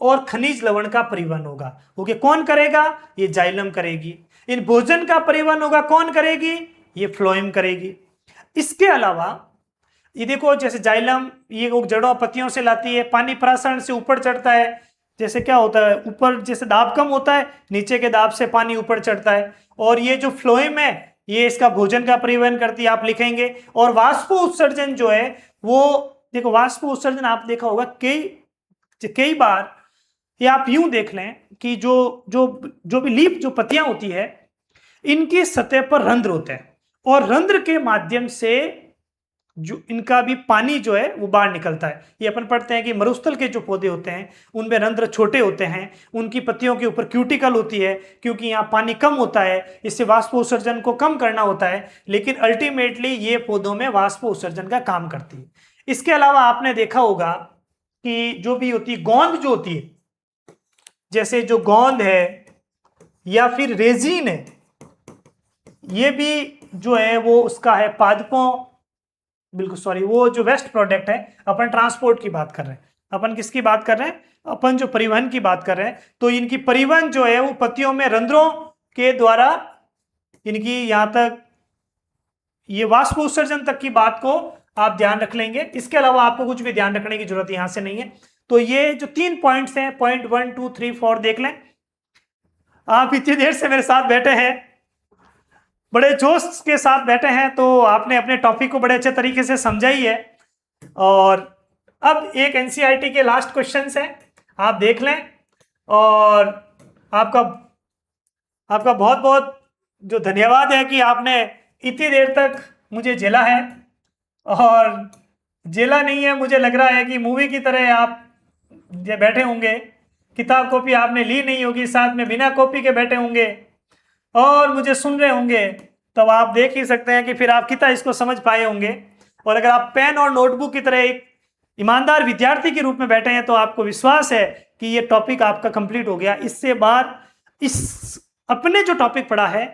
और खनिज लवण का परिवहन होगा। ओके, कौन करेगा, ये जाइलम करेगी। इन भोजन का परिवहन होगा, कौन करेगी, ये फ्लोएम करेगी। इसके अलावा ये देखो, जैसे जाइलम ये जड़ों पत्तियों से लाती है, पानी परासरण से ऊपर चढ़ता है। जैसे क्या होता है, ऊपर जैसे दाब कम होता है, नीचे के दाब से पानी ऊपर चढ़ता है। और ये जो फ्लोएम है ये इसका भोजन का परिवहन करती है, आप लिखेंगे। और वाष्प उत्सर्जन जो है वो देखो, वाष्प उत्सर्जन आप देखा होगा कई बार, ये आप यूं देख लें कि जो भी लीफ, जो पत्तियां होती है, इनकी सतह पर रंध्र होते हैं, और रंध्र के माध्यम से जो इनका भी पानी जो है वो बाहर निकलता है। ये अपन पढ़ते हैं कि मरुस्थल के जो पौधे होते हैं उनमें रंध्र छोटे होते हैं, उनकी पत्तियों के ऊपर क्यूटिकल होती है, क्योंकि यहाँ पानी कम होता है, इससे वाष्पोत्सर्जन को कम करना होता है। लेकिन अल्टीमेटली ये पौधों में वाष्पोत्सर्जन का काम करती है। इसके अलावा आपने देखा होगा कि जो भी होती है, गोंद जो होती है, जैसे जो गोंद है या फिर रेजिन है, ये भी जो है वो उसका है पादपों, बिल्कुल सॉरी, वो जो वेस्ट प्रोडक्ट है, अपन ट्रांसपोर्ट की बात कर रहे हैं, अपन किसकी बात कर रहे हैं, अपन जो परिवहन की बात कर रहे हैं। तो इनकी परिवहन जो है वो पत्तियों में रंध्रों के द्वारा इनकी यहां तक, ये वाष्प उत्सर्जन तक की बात को आप ध्यान रख लेंगे। इसके अलावा आपको कुछ भी ध्यान रखने की जरूरत यहां से नहीं है। तो ये जो 3 पॉइंट्स हैं, पॉइंट 1 2 3 4 देख लें। आप इतनी देर से मेरे साथ बैठे हैं, बड़े जोश के साथ बैठे हैं, तो आपने अपने टॉपिक को बड़े अच्छे तरीके से समझा ही है। और अब एक एनसीईआरटी के लास्ट क्वेश्चंस हैं, आप देख लें। और आपका बहुत बहुत जो धन्यवाद है कि आपने इतनी देर तक मुझे झेला है। और झेला नहीं है, मुझे लग रहा है कि मूवी की तरह आप बैठे होंगे, किताब कॉपी आपने ली नहीं होगी, साथ में बिना कॉपी के बैठे होंगे और मुझे सुन रहे होंगे। तब आप देख ही सकते हैं कि फिर आप कितना इसको समझ पाए होंगे। और अगर आप पेन और नोटबुक की तरह एक ईमानदार विद्यार्थी के रूप में बैठे हैं तो आपको विश्वास है कि ये टॉपिक आपका कंप्लीट हो गया। इससे बाहर इस अपने जो टॉपिक पढ़ा है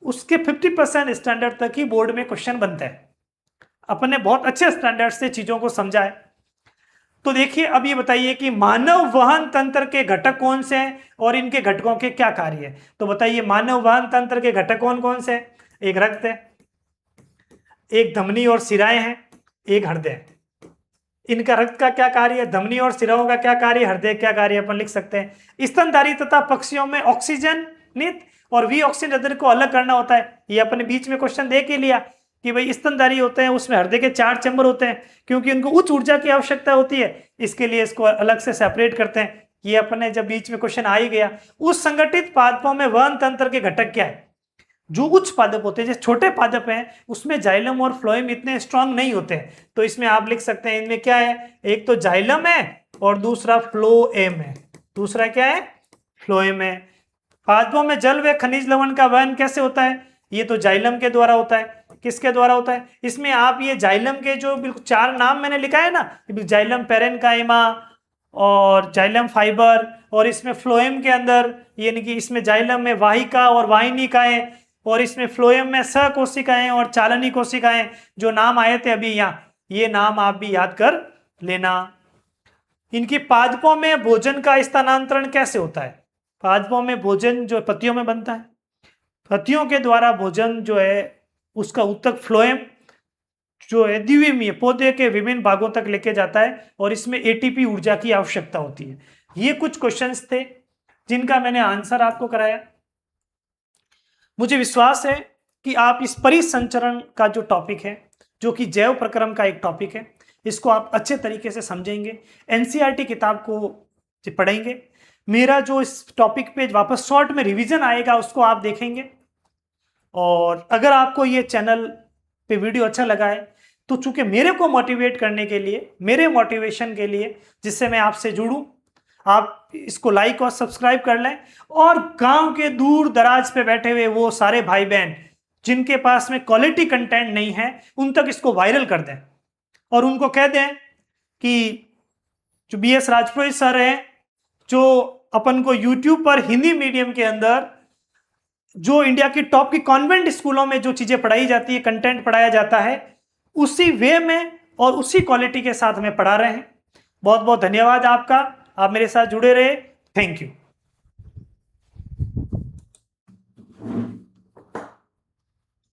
उसके 50% स्टैंडर्ड तक ही बोर्ड में क्वेश्चन बनते हैं। अपने बहुत अच्छे स्टैंडर्ड से चीजों को समझा है। तो देखिए, अब ये बताइए कि मानव वहन तंत्र के घटक कौन से हैं और इनके घटकों के क्या कार्य है। तो बताइए, मानव वहन तंत्र के घटक कौन कौन से हैं? एक रक्त है, एक धमनी और सिराएं हैं, एक हृदय है। इनका रक्त का क्या कार्य है, धमनी और सिराओं का क्या कार्य, हृदय क्या कार्य, अपन लिख सकते हैं। स्तनधारी तथा पक्षियों में ऑक्सीजन नित और वी ऑक्सीजन को अलग करना होता है। ये अपने बीच में क्वेश्चन देख ही लिया कि भाई स्तनधारी होते हैं उसमें हृदय के 4 चैम्बर होते हैं, क्योंकि उनको उच्च ऊर्जा की आवश्यकता होती है, इसके लिए इसको अलग से सेपरेट करते हैं। ये अपने जब बीच में क्वेश्चन आ ही गया। उस संगठित पादपों में वहन तंत्र के घटक क्या है? जो उच्च पादप होते हैं, जैसे छोटे पादप हैं उसमें जाइलम और फ्लोएम इतने स्ट्रांग नहीं होते हैं, तो इसमें आप लिख सकते हैं इनमें क्या है, एक तो जाइलम है और दूसरा फ्लोएम है। दूसरा क्या है? फ्लोएम है। पादपों में जल व खनिज लवण का वहन कैसे होता है? ये तो जाइलम के द्वारा होता है। किसके द्वारा होता है? इसमें आप ये जाइलम के जो बिल्कुल 4 नाम मैंने लिखा है ना, जाइलम पेरेनकाइमा और जाइलम फाइबर, और इसमें फ्लोएम के अंदर यानी कि इसमें जाइलम में वाहिका और वाहिनिकाएं, और इसमें फ्लोएम में सहकोशिकाएं और चालनी कोशिकाएं, जो नाम आए थे अभी यहाँ, ये नाम आप भी याद कर लेना। इनकी पादपों में भोजन का स्थानांतरण कैसे होता है? पादपों में भोजन जो पत्तियों में बनता है, पत्तियों के द्वारा भोजन जो है उसका उत्तक फ्लोएम जो है द्विमीय पौधे के विभिन्न भागों तक लेके जाता है, और इसमें एटीपी ऊर्जा की आवश्यकता होती है। ये कुछ क्वेश्चंस थे जिनका मैंने आंसर आपको कराया। मुझे विश्वास है कि आप इस परिसंचरण का जो टॉपिक है, जो कि जैव प्रक्रम का एक टॉपिक है, इसको आप अच्छे तरीके से समझेंगे। एनसीईआरटी किताब को पढ़ेंगे। मेरा जो इस टॉपिक पे वापस शॉर्ट में रिवीजन आएगा उसको आप देखेंगे। और अगर आपको ये चैनल पे वीडियो अच्छा लगा है तो चूंकि मेरे को मोटिवेट करने के लिए, मेरे मोटिवेशन के लिए, जिससे मैं आपसे जुड़ूं, आप इसको लाइक और सब्सक्राइब कर लें। और गांव के दूर दराज पे बैठे हुए वो सारे भाई बहन जिनके पास में क्वालिटी कंटेंट नहीं है, उन तक इसको वायरल कर दें और उनको कह दें कि जो BS राजपुरोहित सर हैं, जो अपन को YouTube पर हिंदी मीडियम के अंदर जो इंडिया की टॉप की कॉन्वेंट स्कूलों में जो चीजें पढ़ाई जाती है, कंटेंट पढ़ाया जाता है, उसी वे में और उसी क्वालिटी के साथ में पढ़ा रहे हैं। बहुत बहुत धन्यवाद आपका, आप मेरे साथ जुड़े रहे। Thank you.